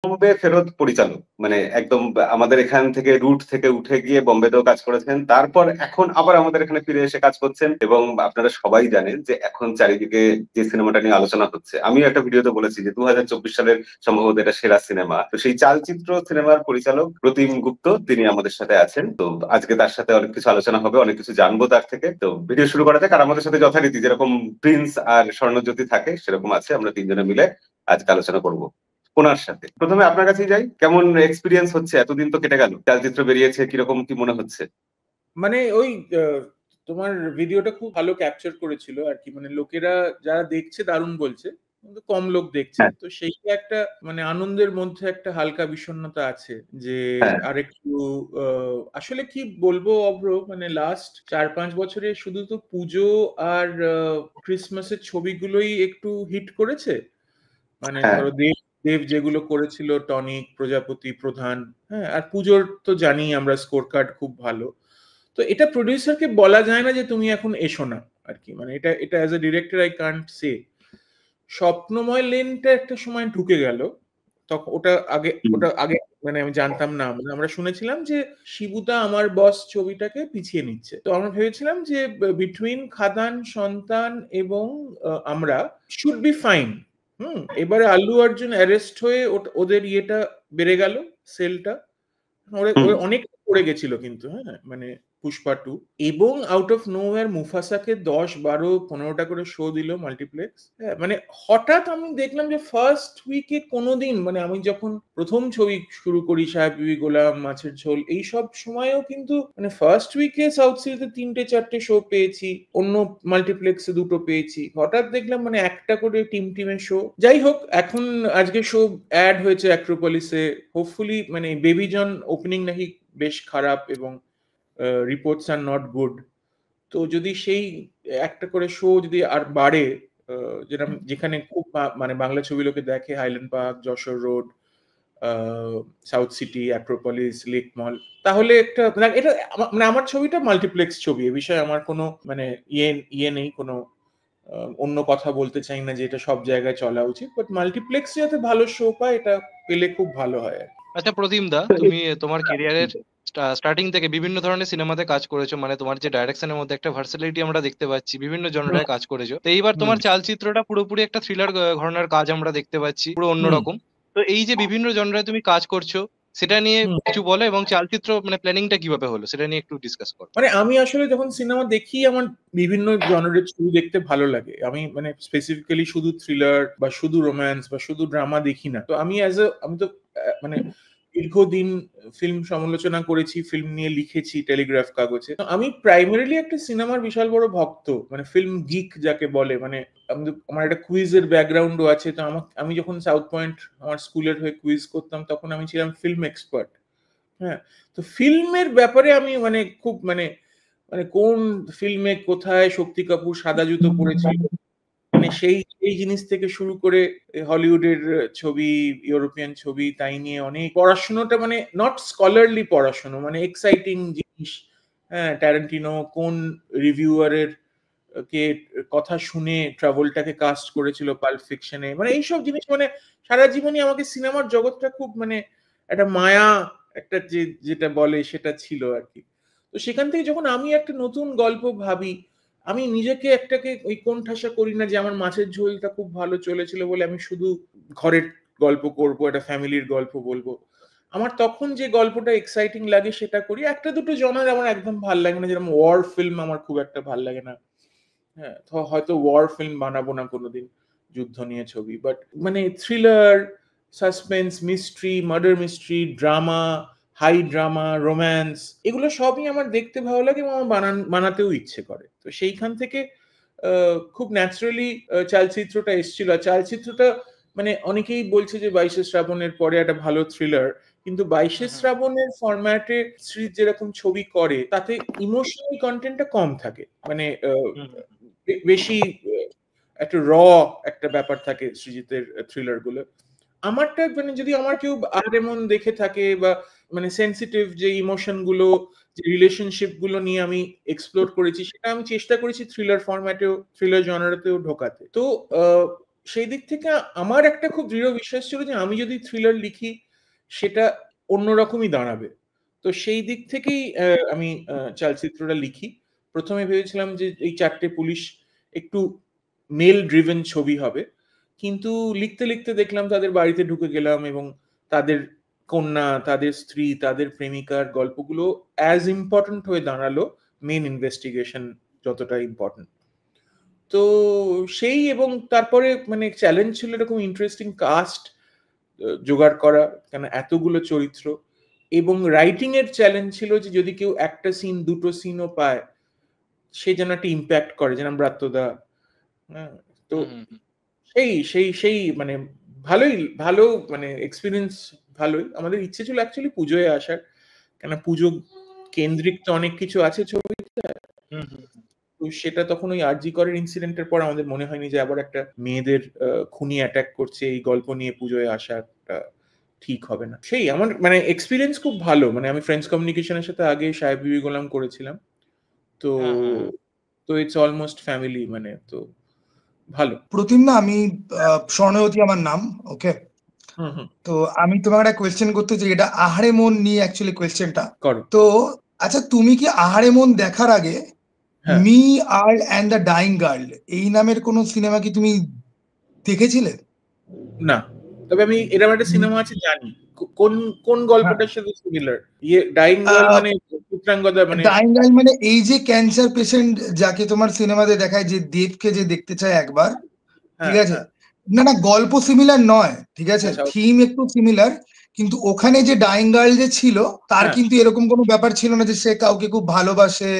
বোম্বে ফেরত পরিচালক। মানে একদম আমাদের এখান থেকে রুট থেকে উঠে গিয়ে বোম্বেতেও কাজ করেছেন। তারপর এখন আবার আমাদের এখানে ফিরে এসে কাজ করছেন এবং আপনারা সবাই জানেন যে এখন চারিদিকে যে সিনেমাটা নিয়ে আলোচনা হচ্ছে। আমিও একটা ভিডিওতে বলেছি যে 2024 সালের সম্ভবত এটা সেরা সিনেমা। তো সেই চালচিত্র সিনেমার পরিচালক প্রতিম গুপ্ত তিনি আমাদের সাথে আছেন। তো আজকে তার সাথে অনেক কিছু আলোচনা হবে, অনেক কিছু জানবো তার থেকে। তো ভিডিও শুরু করা যাক। আর আমাদের সাথে যথারীতি যেরকম প্রিন্স আর স্বর্ণজ্যোতি থাকে সেরকম আছে, আমরা তিনজনে মিলে আজকে আলোচনা করব ওনার সাথে। প্রথমে আপনার কাছেই যাই, কেমন এক্সপিরিয়েন্স হচ্ছে? এতদিন তো কেটে গেল, চলচ্চিত্র বেরিয়েছে, কিরকম কি মনে হচ্ছে? মানে ওই তোমার ভিডিওটা খুব ভালো ক্যাপচার করেছিল আর কি, মানে লোকেরা যারা দেখছে দারুণ বলছে, কিন্তু কম লোক দেখছে, হ্যাঁ, তো সেই একটা মানে আনন্দের মধ্যে একটা হালকা বিষণ্ণতা আছে যে হ্যাঁ, আরেকটু আসলে কি বলবো অভ্র, মানে লাস্ট 4-5 বছরে শুধু তো পুজো আর ক্রিসমাসের ছবিগুলোই একটু হিট করেছে। মানে হ্যাঁ। ধরো দেব দেব যেগুলো করেছিল, টনিক, প্রজাপতি, প্রধান, হ্যাঁ, আর পুজোর তো জানি আমরা স্কোর কার্ড খুব ভালো। তো এটা প্রডিউসারকে বলা যায় না যে তুমি এখন এসো না আর কি, মানে এটা এটা as a director I can't say. Swapnamoy লেনটা একটা সময় ঢুকে গেল, তখন হুম, ওটা আগে মানে আমি জানতাম না, মানে আমরা শুনেছিলাম যে শিবুদা আমার বস ছবিটাকে পিছিয়ে নিচ্ছে, তো আমরা ভেবেছিলাম যে বিটুইন খাদান, সন্তান এবং আমরা শুড বি ফাইন। এবারে আল্লু অর্জুন অ্যারেস্ট হয়ে ওদের ইয়েটা বেড়ে গেল, সেলটা হুম, অনেক পড়ে গেছিল কিন্তু, হ্যাঁ, মানে পুষ্পা 2, এবং আউট অফ নোওয়্যার মুফাসাকে 10, 12, 15টা করে শো দিল মাল্টিপ্লেক্স। হ্যাঁ, মানে হঠাৎ আমি দেখলাম যে ফার্স্ট উইকে কোনোদিন, মানে আমি যখন প্রথম ছবি শুরু করি, সাহেব বিবি গোলাম, মাছের ঝোল, এই সব সময়েও কিন্তু মানে ফার্স্ট উইকে সাউথ সিটিতে 3-4টে শো পেয়েছি, অন্য মাল্টিপ্লেক্সে 2টো পেয়েছি। হঠাৎ দেখলাম মানে একটা করে টিমের শো। যাই হোক, এখন আজকে শো অ্যাড হয়েছে অ্যাক্রোপলিসে, হোপফুলি, মানে বেবি জন ওপেনিং নাকি বেশ খারাপ এবং রিপোর্টস আর নট গুড। তো যদি সেই একটা করে শো যদি আর বাড়ে, যেরকম যেখানে খুব মানে বাংলা ছবি লোকে দেখে, Highland Park, Jessore Road, South City, Acropolis, Lake Mall, তাহলে একটা মানে এটা মানে আমার ছবিটা মাল্টিপ্লেক্স ছবি, এ বিষয়ে আমার কোনো মানে ইয়ে নেই, কোনো অন্য কথা বলতে চাই না যে এটা সব জায়গায় চলা উচিত, বাট মাল্টিপ্লেক্স যাতে ভালো শো পায়, এটা পেলে খুব ভালো হয় আর কি। আচ্ছা প্রতিম দা, তো তুমি তোমার ক্যারিয়ারের স্টার্টিং থেকে বিভিন্ন ধরনের সিনেমাতে কাজ করেছো, মানে তোমার যে ডাইরেকশনের মধ্যে একটা ভার্সালিটি আমরা দেখতে পাচ্ছি, বিভিন্ন হুম, জনরায় কাজ করেছো। তো এইবার হুম, তোমার চালচিত্রটা পুরোপুরি একটা থ্রিলার ঘরানার কাজ আমরা দেখতে পাচ্ছি, পুরো হুম, অন্যরকম। তো এই যে বিভিন্ন জনরায় তুমি কাজ করছো, সেটা নিয়ে হুম। কিছু বলো, এবং চালচিত্র মানে প্ল্যানিংটা কিভাবে হলো সেটা নিয়ে একটু ডিসকাস করো। মানে আমি আসলে যখন সিনেমা দেখি, আমার বিভিন্ন জনরের ছবি দেখতে ভালো লাগে। আমি মানে স্পেসিফিক্যালি শুধু থ্রিলার বা শুধু রোম্যান্স বা শুধু ড্রামা দেখি না। তো আমি তো মানে দীর্ঘদিন ফিল্ম সমালোচনা করেছি, ফিল্ম নিয়ে লিখেছি টেলিগ্রাফ কাগজে। তো আমি প্রাইমারিলি একটা সিনেমার বিশাল বড় ভক্ত, মানে ফিল্ম গিক যাকে বলে। মানে আমার একটা কুইজের ব্যাকগ্রাউন্ডও আছে, তো আমি যখন সাউথ পয়েন্ট আমার স্কুলের হয়ে কুইজ করতাম, তখন আমি ছিলাম ফিল্ম এক্সপার্ট। হ্যাঁ, তো ফিল্মের ব্যাপারে আমি মানে খুব মানে মানে কোন ফিল্মে কোথায় শক্তি কাপুর সাদা জুতো পরেছিল, মানে সেই সেই জিনিস থেকে শুরু করে হলিউডের ছবি, ইউরোপিয়ান ছবি, তাই নিয়ে অনেক পড়াশোনাটা, মানে নট স্কলারলি পড়াশোনা, মানে এক্সাইটিং জিনিস। হ্যাঁ, ট্যারেন্টিনো কোন রিভিউয়ারের কে কথা শুনে ট্রাভেলটাকে কাস্ট করেছিল পাল্প ফিকশনে, মানে এইসব জিনিস, মানে সারা জীবনই আমাকে সিনেমার জগৎটা খুব মানে একটা মায়া, একটা যেটা বলে সেটা ছিল আর কি। তো সেখান থেকে যখন আমি একটা নতুন গল্প ভাবি, আমি নিজেকে একটাকে ওই কোণঠাসা করি না যে আমার মাছের ঝোলটা খুব ভালো চলেছিল বলে আমি শুধু ঘরের গল্প করব, একটা ফ্যামিলির গল্প বলবো। আমার তখন যে গল্পটা এক্সাইটিং লাগে সেটা করি। একটা দুটো জনার আমার একদম ভাল লাগে না, যেরকম ওয়ার ফিল্ম আমার খুব একটা ভাল লাগে না। হ্যাঁ, তো হয়তো ওয়ার ফিল্ম বানাবো না কোনোদিন, যুদ্ধ নিয়ে ছবি, বাট মানে thriller, suspense, mystery, murder mystery, drama, high drama, romance, এগুলো সবই আমার দেখতে ভালো লাগে এবং আমার বানাতেও ইচ্ছে করে। তো সেইখান থেকে খুব ন্যাচারালি চালচিত্রটা এসেছিল। আর চালচিত্রটা মানে অনেকেই বলছে যে 22শে শ্রাবণের পরে একটা ভালো থ্রিলার, কিন্তু 22শে হুম, হুম, শ্রাবণের ফরম্যাটে শ্রী যেরকম ছবি করে, তাতে ইমোশনাল কন্টেন্টটা কম থাকে। মানে হুম, হুম, বেশি একটা একটা ব্যাপার থাকে সৃজিতের থ্রিলার গুলো। আমারটা মানে যদি আমার কেউ আর এমন দেখে থাকে বা মানে সেনসিটিভ যে ইমোশন গুলো, যে রিলেশনশিপ গুলো নিয়ে আমি এক্সপ্লোর করেছি, সেটা আমি চেষ্টা করেছি থ্রিলার ফরম্যাটেও, থ্রিলার জনারাতেও ঢোকাতে। তো আহ, সেই দিক থেকে আমার একটা খুব দৃঢ় বিশ্বাস ছিল যে আমি যদি থ্রিলার লিখি সেটা অন্যরকমই দাঁড়াবে। তো সেই দিক থেকেই আমি চালচিত্রটা লিখি। প্রথমে ভেবেছিলাম যে এই 4টে পুলিশ একটু মেল ড্রিভেন ছবি হবে, কিন্তু লিখতে লিখতে দেখলাম তাদের বাড়িতে ঢুকে গেলাম এবং তাদের কন্যা, তাদের স্ত্রী, তাদের প্রেমিকার গল্পগুলো অ্যাজ ইম্পর্টেন্ট হয়ে দাঁড়ালো মেন ইনভেস্টিগেশন যতটা ইম্পর্টেন্ট। তো সেই এবং তারপরে মানে চ্যালেঞ্জ ছিল এরকম ইন্টারেস্টিং কাস্ট জোগাড় করা, কেন এতগুলো চরিত্র, এবং রাইটিং এর চ্যালেঞ্জ ছিল যে যদি কেউ একটা সিন, দুটো সিনও পায় সে যেন একটা ইম্প্যাক্ট করে, যেন ব্রাত্যদা। হ্যাঁ, তো সেই সেই সেই মানে ভালো মানে এক্সপিরিয়েন্স ভালোই। আমাদের ইচ্ছে ছিল অ্যাকচুয়ালি পুজোয় আসার, কেন পুজো কেন্দ্রিক তো অনেক কিছু আছে ছবিতে। তো সেটা তখন ওই আরজি করের ইনসিডেন্টের পর আমাদের মনে হয়নি যে আবার একটা মেয়েদের খুনি অ্যাটাক করছে এই গল্প নিয়ে পুজোয় আসাটা ঠিক হবে না। সেই আমার মানে এক্সপিরিয়েন্স খুব ভালো। মানে আমি ফ্রেন্ডস কমিউনিকেশনের সাথে আগে সাহেব বিবি গোলাম করেছিলাম, তো তো ইটস অলমোস্ট ফ্যামিলি, মানে তো ভালো। প্রতিম না, আমি স্বর্ণবতী আমার নাম, ওকে। তো আমি তোমাকে একটা কোয়েশ্চেন করতে চাই, এটা আহারে মন নিয়ে অ্যাকচুয়ালি কোয়েশ্চেনটা। করো। তো আচ্ছা, তুমি কি আহারে মন দেখার আগে me Earl and the dyeing girl এই নামের কোন সিনেমা কি তুমি দেখেছিলে? না, তবে আমি এরকম একটা সিনেমা আছে জানি। কোন কোন গল্পটার সাথে সিমিলার? ডাইং গার্ল মানে চিত্রাঙ্গদা, মানে ডাইং গার্ল মানে এই যে ক্যান্সার পেশেন্ট যাকে তোমার সিনেমাতে দেখায়, যে দেবকে যে দেখতে চায় একবার, ঠিক আছে? না না, গল্প সিমিলার নয়, ঠিক আছে, থিম একটু সিমিলার, কিন্তু ওখানে যে ডাইং গার্ল যে ছিল তার কিন্তু এরকম কোনো ব্যাপার ছিল না যে সে কাউকে খুব ভালোবাসে,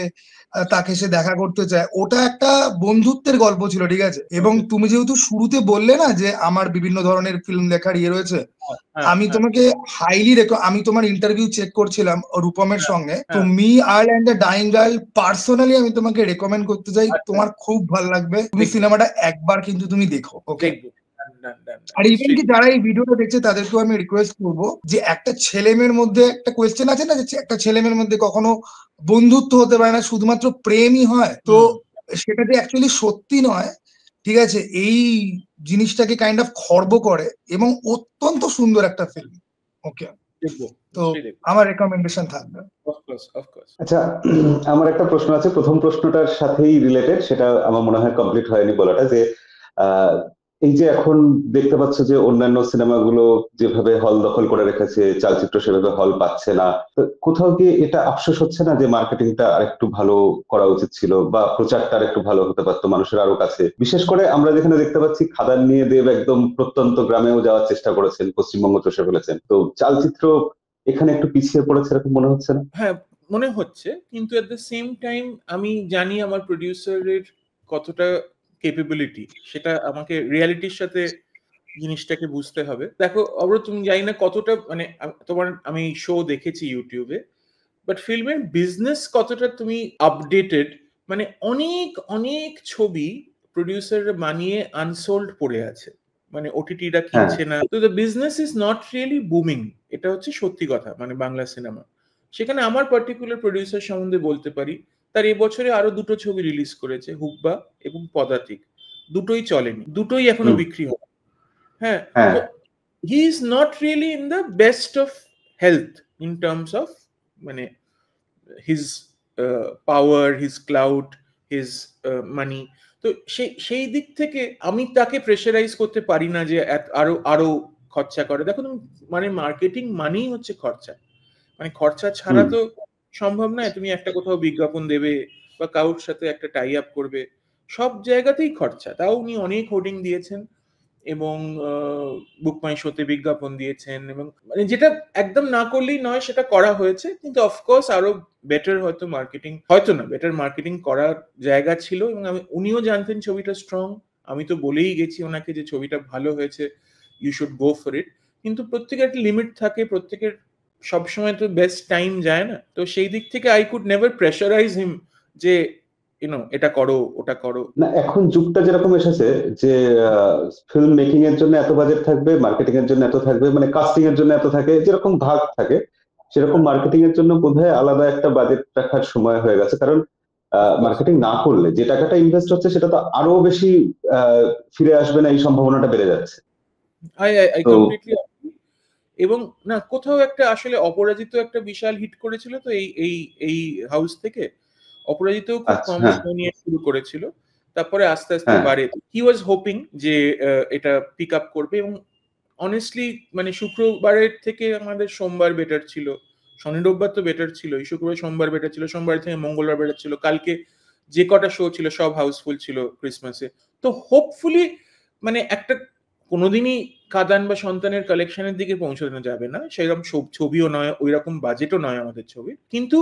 তাকে সে দেখা করতে চায়। ওটা একটা বন্ধুত্বের গল্প ছিল, ঠিক আছে। এবং তুমি যেহেতু শুরুতে বললে না যে আমার বিভিন্ন ধরনের ফিল্ম দেখার ইয়ে রয়েছে, আমি তোমাকে আমি তোমার ইন্টারভিউ চেক করছিলাম রূপমের সঙ্গে, তো me Earl and the dyeing girl personally আমি তোমাকে রেকমেন্ড করতে চাই, তোমার খুব ভালো লাগবে। তুমি সিনেমাটা একবার কিন্তু তুমি দেখো, ওকে। আর ইভেন কি যারা এই ভিডিওটা দেখছে তাদেরকেও আমি রিকোয়েস্ট করবো যে একটা ছেলে মেয়ের মধ্যে একটা কোয়েশ্চেন আছে না, যে একটা ছেলে মেয়ের মধ্যে কখনো বন্ধুত্ব হতে পারে না, শুধুমাত্র প্রেমই হয়, তো সেটা যে অ্যাকচুয়ালি সত্যি নয়, ঠিক আছে, এই জিনিসটাকে কাইন্ড অফ খর্ব করে, এবং অত্যন্ত সুন্দর একটা ফিল্ম, ওকে। তো আমার রেকমেন্ডেশন থাকবে। আচ্ছা, আমার একটা প্রশ্ন আছে, প্রথম প্রশ্নটার সাথেই রিলেটেড, সেটা আমার মনে হয় কমপ্লিট হয়নি বলাটা, যে এই যে এখন দেখতে পাচ্ছ যে অন্যান্য সিনেমাগুলো যেভাবে হল দখল করে রেখেছে, চলচ্চিত্র সেভাবে হল পাচ্ছে না, তো কোথাও কি এটা আফসোস হচ্ছে না যে মার্কেটিংটা আরেকটু ভালো করা উচিত ছিল, বা প্রচারটা আরেকটু ভালো হতে পারতো মানুষের আরো কাছে? বিশেষ করে আমরা যেখানে দেখতে পাচ্ছি খাদান নিয়ে দেব একদম প্রত্যন্ত গ্রামেও যাওয়ার চেষ্টা করেছেন, পশ্চিমবঙ্গ চষে ফেলেছেন, তো চলচ্চিত্র এখানে একটু পিছিয়ে পড়েছে এরকম মনে হচ্ছে না? হ্যাঁ, মনে হচ্ছে, কিন্তু এট দ্য সেম টাইম আমি জানি আমার প্রডিউসারের কতটা ক্যাপাবিলিটি, সেটা আমাকে রিয়ালিটির সাথে জিনিসটাকে বুঝতে হবে। দেখো অবশ্য তুমি জানি না কতটা, মানে আমি শো দেখেছি ইউটিউবে, বাট ফিল্মের বিজনেস কতটা তুমি আপডেটেড, মানে অনেক অনেক ছবি প্রডিউসার বানিয়ে আনসোল্ড পড়ে আছে, মানে ওটিটিটা কিনছে না। তো the business is not really booming, এটা হচ্ছে সত্যি কথা, মানে বাংলা সিনেমা। সেখানে আমার পার্টিকুলার প্রডিউসার সম্বন্ধে বলতে পারি, তার এবছরে আরো দুটো ছবি রিলিজ করেছে, হুব্বা এবং পদাতিক, দুটোই চলেনি, দুটোই এখনো বিক্রি হয়। হ্যাঁ, তো he is not really in the best of health in terms of মানে his power, his clout, his money. তো সেই দিক থেকে আমি তাকে প্রেশারাইজ করতে পারি না যে আরো আরো খরচা করে। দেখো তুমি, মানে মার্কেটিং মানেই হচ্ছে খরচা, মানে খরচা ছাড়া তো সম্ভব নয়। তুমি একটা কোথাও বিজ্ঞাপন দেবে বা কারোর সাথে একটা টাই আপ করবে, সব জায়গাতেই খরচা। তাও উনি অনেক হোর্ডিং দিয়েছেন এবং বুক মাই শোতে বিজ্ঞাপন দিয়েছেন, এবং মানে যেটা একদম না করলেই নয় সেটা করা হয়েছে, কিন্তু অফকোর্স আরো বেটার হয়তো মার্কেটিং, হয়তো না বেটার মার্কেটিং করার জায়গা ছিল। এবং উনিও জানতেন ছবিটা স্ট্রং, আমি তো বলেই গেছি ওনাকে যে ছবিটা ভালো হয়েছে, you should go for it. কিন্তু প্রত্যেকের একটা লিমিট থাকে, প্রত্যেকের সবসময় তো বেস্ট টাইম যায় না। তো সেই দিক থেকে আই কুড নেভার প্রেশারাইজ হিম যে এটা করো ওটা করো। না, এখন যুগটা যেরকম এসেছে যে ফিল্ম মেকিং এর জন্য এত বাজেট থাকবে, মার্কেটিং এর জন্য এত থাকবে, মানে কাস্টিং এর জন্য এত থাকে, যেরকম ভাগ থাকে সেরকম মার্কেটিং এর জন্য বোধহয় আলাদা একটা বাজেট রাখার সময় হয়ে গেছে। কারণ মার্কেটিং না করলে যে টাকাটা ইনভেস্ট হচ্ছে সেটা তো আরো বেশি ফিরে আসবে না, এই সম্ভাবনাটা বেড়ে যাচ্ছে। I completely agree. এবং না কোথাও একটা আসলে অপরাজিত একটা বিশাল হিট করেছিল তো এই হাউস থেকে। অপরাজিতও খুব আচ্ছা, কম হ্যাঁ শো নিয়ে শুরু করেছিল, তারপরে আস্তে আস্তে হ্যাঁ বাড়ে। হি ওয়াজ হোপিং যে এটা পিক আপ করবে, এবং অনেস্টলি মানে শুক্রবারের থেকে আমাদের সোমবার বেটার ছিল, শনি রোববার তো বেটার ছিল, এই শুক্রবার সোমবার বেটার ছিল, সোমবার থেকে মঙ্গলবার বেটার ছিল, কালকে যে কটা শো ছিল সব হাউসফুল ছিল ক্রিসমাসে। তো হোপফুলি মানে একটা কোনোদিনই কাদান বা সন্তানের কালেকশনের দিকে পৌঁছানো যাবে না, সেরকম ছবিও নয়, ওই রকম বাজেটও নয় আমাদের ছবি, কিন্তু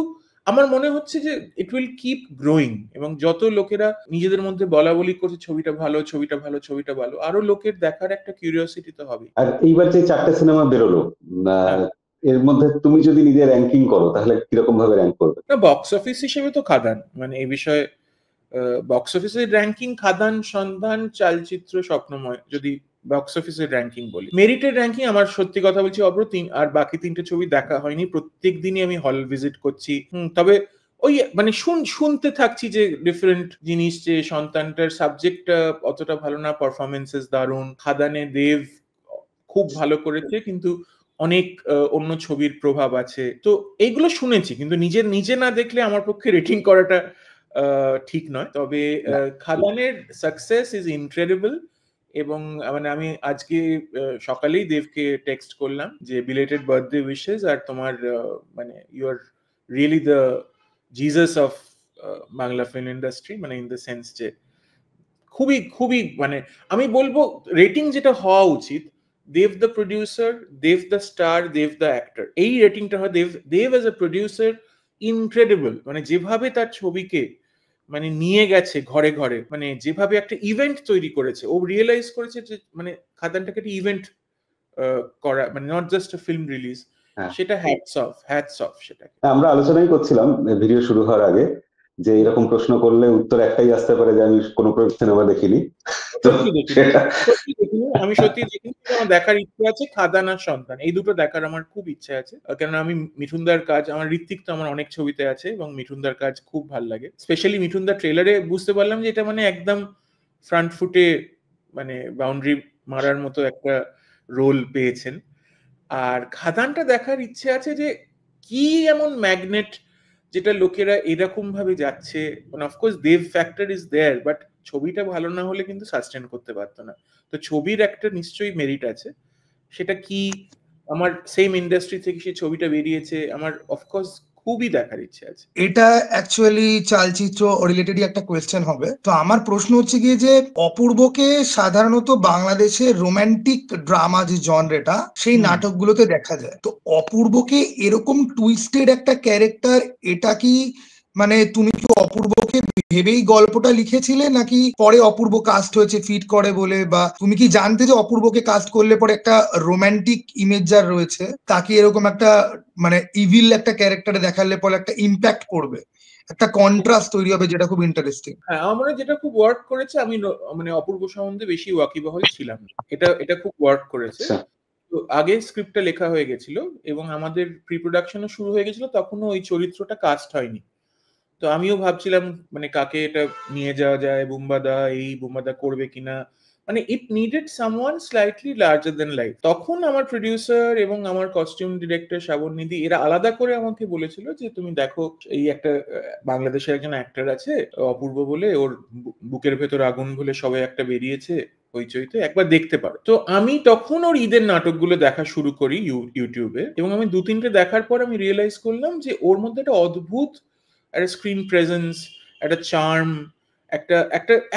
আমার মনে হচ্ছে যে ইট উইল কিপ গ্রোয়িং, এবং যত লোকেরা নিজেদের মধ্যে বলা বলি করছে ছবিটা ভালো, ছবিটা ভালো, ছবিটা ভালো, আরো লোকের দেখার একটা কিউরিওসিটি তো হবে। আর এইবার যে 4টে সিনেমা বেরোলো, এর মধ্যে তুমি যদি নিজে র্যাঙ্কিং করো তাহলে কিরকম ভাবে র্যাঙ্ক করবে? না, বক্স অফিস হিসেবে তো খাদান, মানে এই বিষয়ে বক্স অফিসের র্যাঙ্কিং খাদান, সন্ধান, চালচিত্র, স্বপ্নময়, যদি বক্স অফিসের র্যাঙ্কিং বলি। মেরিটের র্যাঙ্কিং আমার সত্যি কথা বলছি অব্র আর বাকি 3টে ছবি দেখা হয়নি, প্রত্যেক দিনই আমি হল ভিজিট করছি। তবে ওই মানে শুনতে থাকছি যে ডিফারেন্ট জিনিস, যে সন্তানটার সাবজেক্টটা অতটা ভালো না, পারফরমেন্সেস দারুণ, খাদানে দেব খুব ভালো করেছে, কিন্তু অনেক অন্য ছবির প্রভাব আছে, তো এইগুলো শুনেছি, কিন্তু নিজে না দেখলে আমার পক্ষে রেটিং করাটা ঠিক নয়। তবে খাদানের সাকসেস ইজ ইনক্রেডিবল, এবং মানে আমি আজকে সকালেই দেবকে টেক্সট করলাম যে বিলেটেড বার্থডে উইশেস, আর তোমার মানে you are really the Jesus of Bangla film industry, মানে ইন দ্য সেন্স যে খুবই খুবই মানে আমি বলবো রেটিং যেটা হওয়া উচিত, Dev the producer, Dev the star, Dev the actor, এই রেটিংটা হয়। Dev as a producer incredible, মানে যেভাবে তার ছবিকে মানে নিয়ে গেছে ঘরে ঘরে, মানে যেভাবে একটা ইভেন্ট তৈরি করেছে, ও রিয়েলাইজ করেছে যে মানে খাদানটাকে একটা ইভেন্ট করা, মানে not just a film release, সেটা হ্যাটস অফ সেটা। আমরা আলোচনাই করছিলাম ভিডিও শুরু হওয়ার আগে যে এরকম প্রশ্ন করলে উত্তর একটাই আসতে পারে যে আমি কোনো সিনেমা দেখিনি। আমি সত্যি দেখিনি, আমার দেখার ইচ্ছে আছে খাদান আর সন্তান, এই দুটো দেখার আমার খুব ইচ্ছে আছে, কেননা আমি মিঠুনদার কাজ, আমার ঋত্বিক তো আমার অনেক ছবিতে আছে, এবং মিঠুনদার কাজ খুব ভালো লাগে। স্পেশালি মিঠুনদার ট্রেলারে বুঝতে পারলাম যে এটা মানে একদম ফ্রন্ট ফুটে মানে বাউন্ডারি মারার মতো একটা রোল পেয়েছেন। আর খাদানটা দেখার ইচ্ছে আছে যে কি এমন ম্যাগনেট যেটা লোকেরা এরকম ভাবে যাচ্ছে, মানে of course Dev factor is there, but ছবিটা ভালো না হলে কিন্তু সাস্টেন করতে পারতো না, তো ছবির একটা নিশ্চয়ই মেরিট আছে। সেটা কি, আমার সেম ইন্ডাস্ট্রি থেকে সেই ছবিটা বেরিয়েছে, আমার অফকোর্স খুবই দেখার ইচ্ছে আছে। এটা অ্যাকচুয়ালি চালচিত্র রিলেটেডই একটা কোয়েশ্চেন হবে। তো আমার প্রশ্ন হচ্ছে গিয়ে যে অপূর্বকে সাধারণত বাংলাদেশের রোমান্টিক ড্রামা যে জনরেটা সেই নাটকগুলোতে দেখা যায়, তো অপূর্বকে এরকম টুইস্টেড একটা ক্যারেক্টার, এটা কি মানে তুমি কি অপূর্বকে ভেবেই গল্পটা লিখেছিলে, নাকি পরে অপূর্ব কাস্ট হয়েছে ফিট করে বলে, বা তুমি কি জানতে যে অপূর্বকে কাস্ট করলে পরে একটা রোমান্টিক ইমেজ যার রয়েছে তাকে এরকম একটা মানে ইভিল একটা ক্যারেক্টারে দেখালে পরে একটা ইম্প্যাক্ট পড়বে, একটা কন্ট্রাস্ট তৈরি হবে, যেটা খুব ইন্টারেস্টিং। হ্যাঁ, আমার যেটা খুব ওয়ার্ক করেছে, আমি মানে অপূর্ব সম্বন্ধে বেশি ওয়াকিবহাল ছিলাম না, এটা খুব ওয়ার্ক করেছে। তো আগে স্ক্রিপ্টটা লেখা হয়ে গেছিল এবং আমাদের প্রি প্রোডাকশনও শুরু হয়ে গেছিল, তখনও ওই চরিত্রটা কাস্ট হয়নি। তো আমিও ভাবছিলাম মানে কাকে এটা নিয়ে যাওয়া যায়, বুম্বাদা করবে কিনা, মানে it needed someone slightly larger than life. তখন আমার প্রডিউসার এবং আমার কস্টিউম ডিরেক্টর শ্রাবণনিধি এরা আলাদা করে আমাকে বলেছিল যে তুমি দেখো এই একটা বাংলাদেশের একজন অ্যাক্টর আছে অপূর্ব বলে, ওর বুকের ভেতর আগুন বলে সবাই একটা বেরিয়েছে হইচইতে, একবার দেখতে পারো। তো আমি তখন ওর ঈদের নাটকগুলো দেখা শুরু করি ইউটিউবে, এবং আমি 2-3টে দেখার পর আমি রিয়েলাইজ করলাম যে ওর মধ্যে একটা অদ্ভুত একটা স্ক্রিন প্রেজেন্স, একটা চার্ম,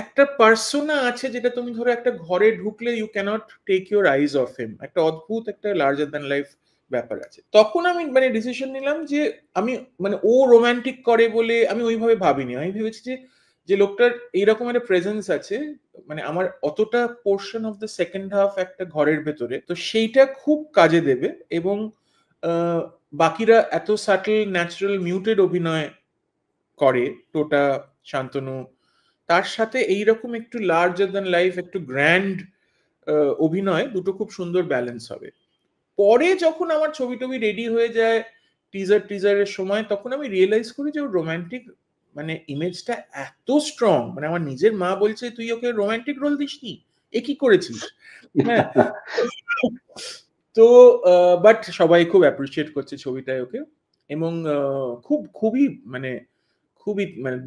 একটা পার্সোনা আছে যেটা তুমি ধরো একটা ঘরে ঢুকলে you can't take your eyes off him, একটা অদ্ভুত একটা লার্জার দ্যান লাইফ ব্যাপার আছে। তখন আমি মানে ডিসিশন নিলাম যে আমি মানে ও রোমান্টিক করে বলে আমি ওইভাবে ভাবিনি, আমি ভেবেছি যে লোকটার এইরকম একটা প্রেজেন্স আছে, মানে আমার অতটা portion of the second half একটা ঘরের ভেতরে, তো সেইটা খুব কাজে দেবে, এবং বাকিরা এত সাটল ন্যাচারাল মিউটেড অভিনয় করে, টোটা, শান্তনু, তার সাথে এইরকম একটু লার্জার দ্যান লাইফ একটু গ্র্যান্ড অভিনয়, দুটো খুব সুন্দর ব্যালেন্স হবে। পরে যখন আমার ছবি টবি রেডি হয়ে যায় টিজারের সময়, তখন আমি রিয়েলাইজ করি যে ওর রোমান্টিক মানে ইমেজটা এত স্ট্রং, মানে আমার নিজের মা বলছে তুই ওকে রোমান্টিক রোল দিসনি, এ কি করেছিস? হ্যাঁ, তো বাট সবাই খুব অ্যাপ্রিসিয়েট করছে ছবিটায় ওকে, এবং খুবই মানে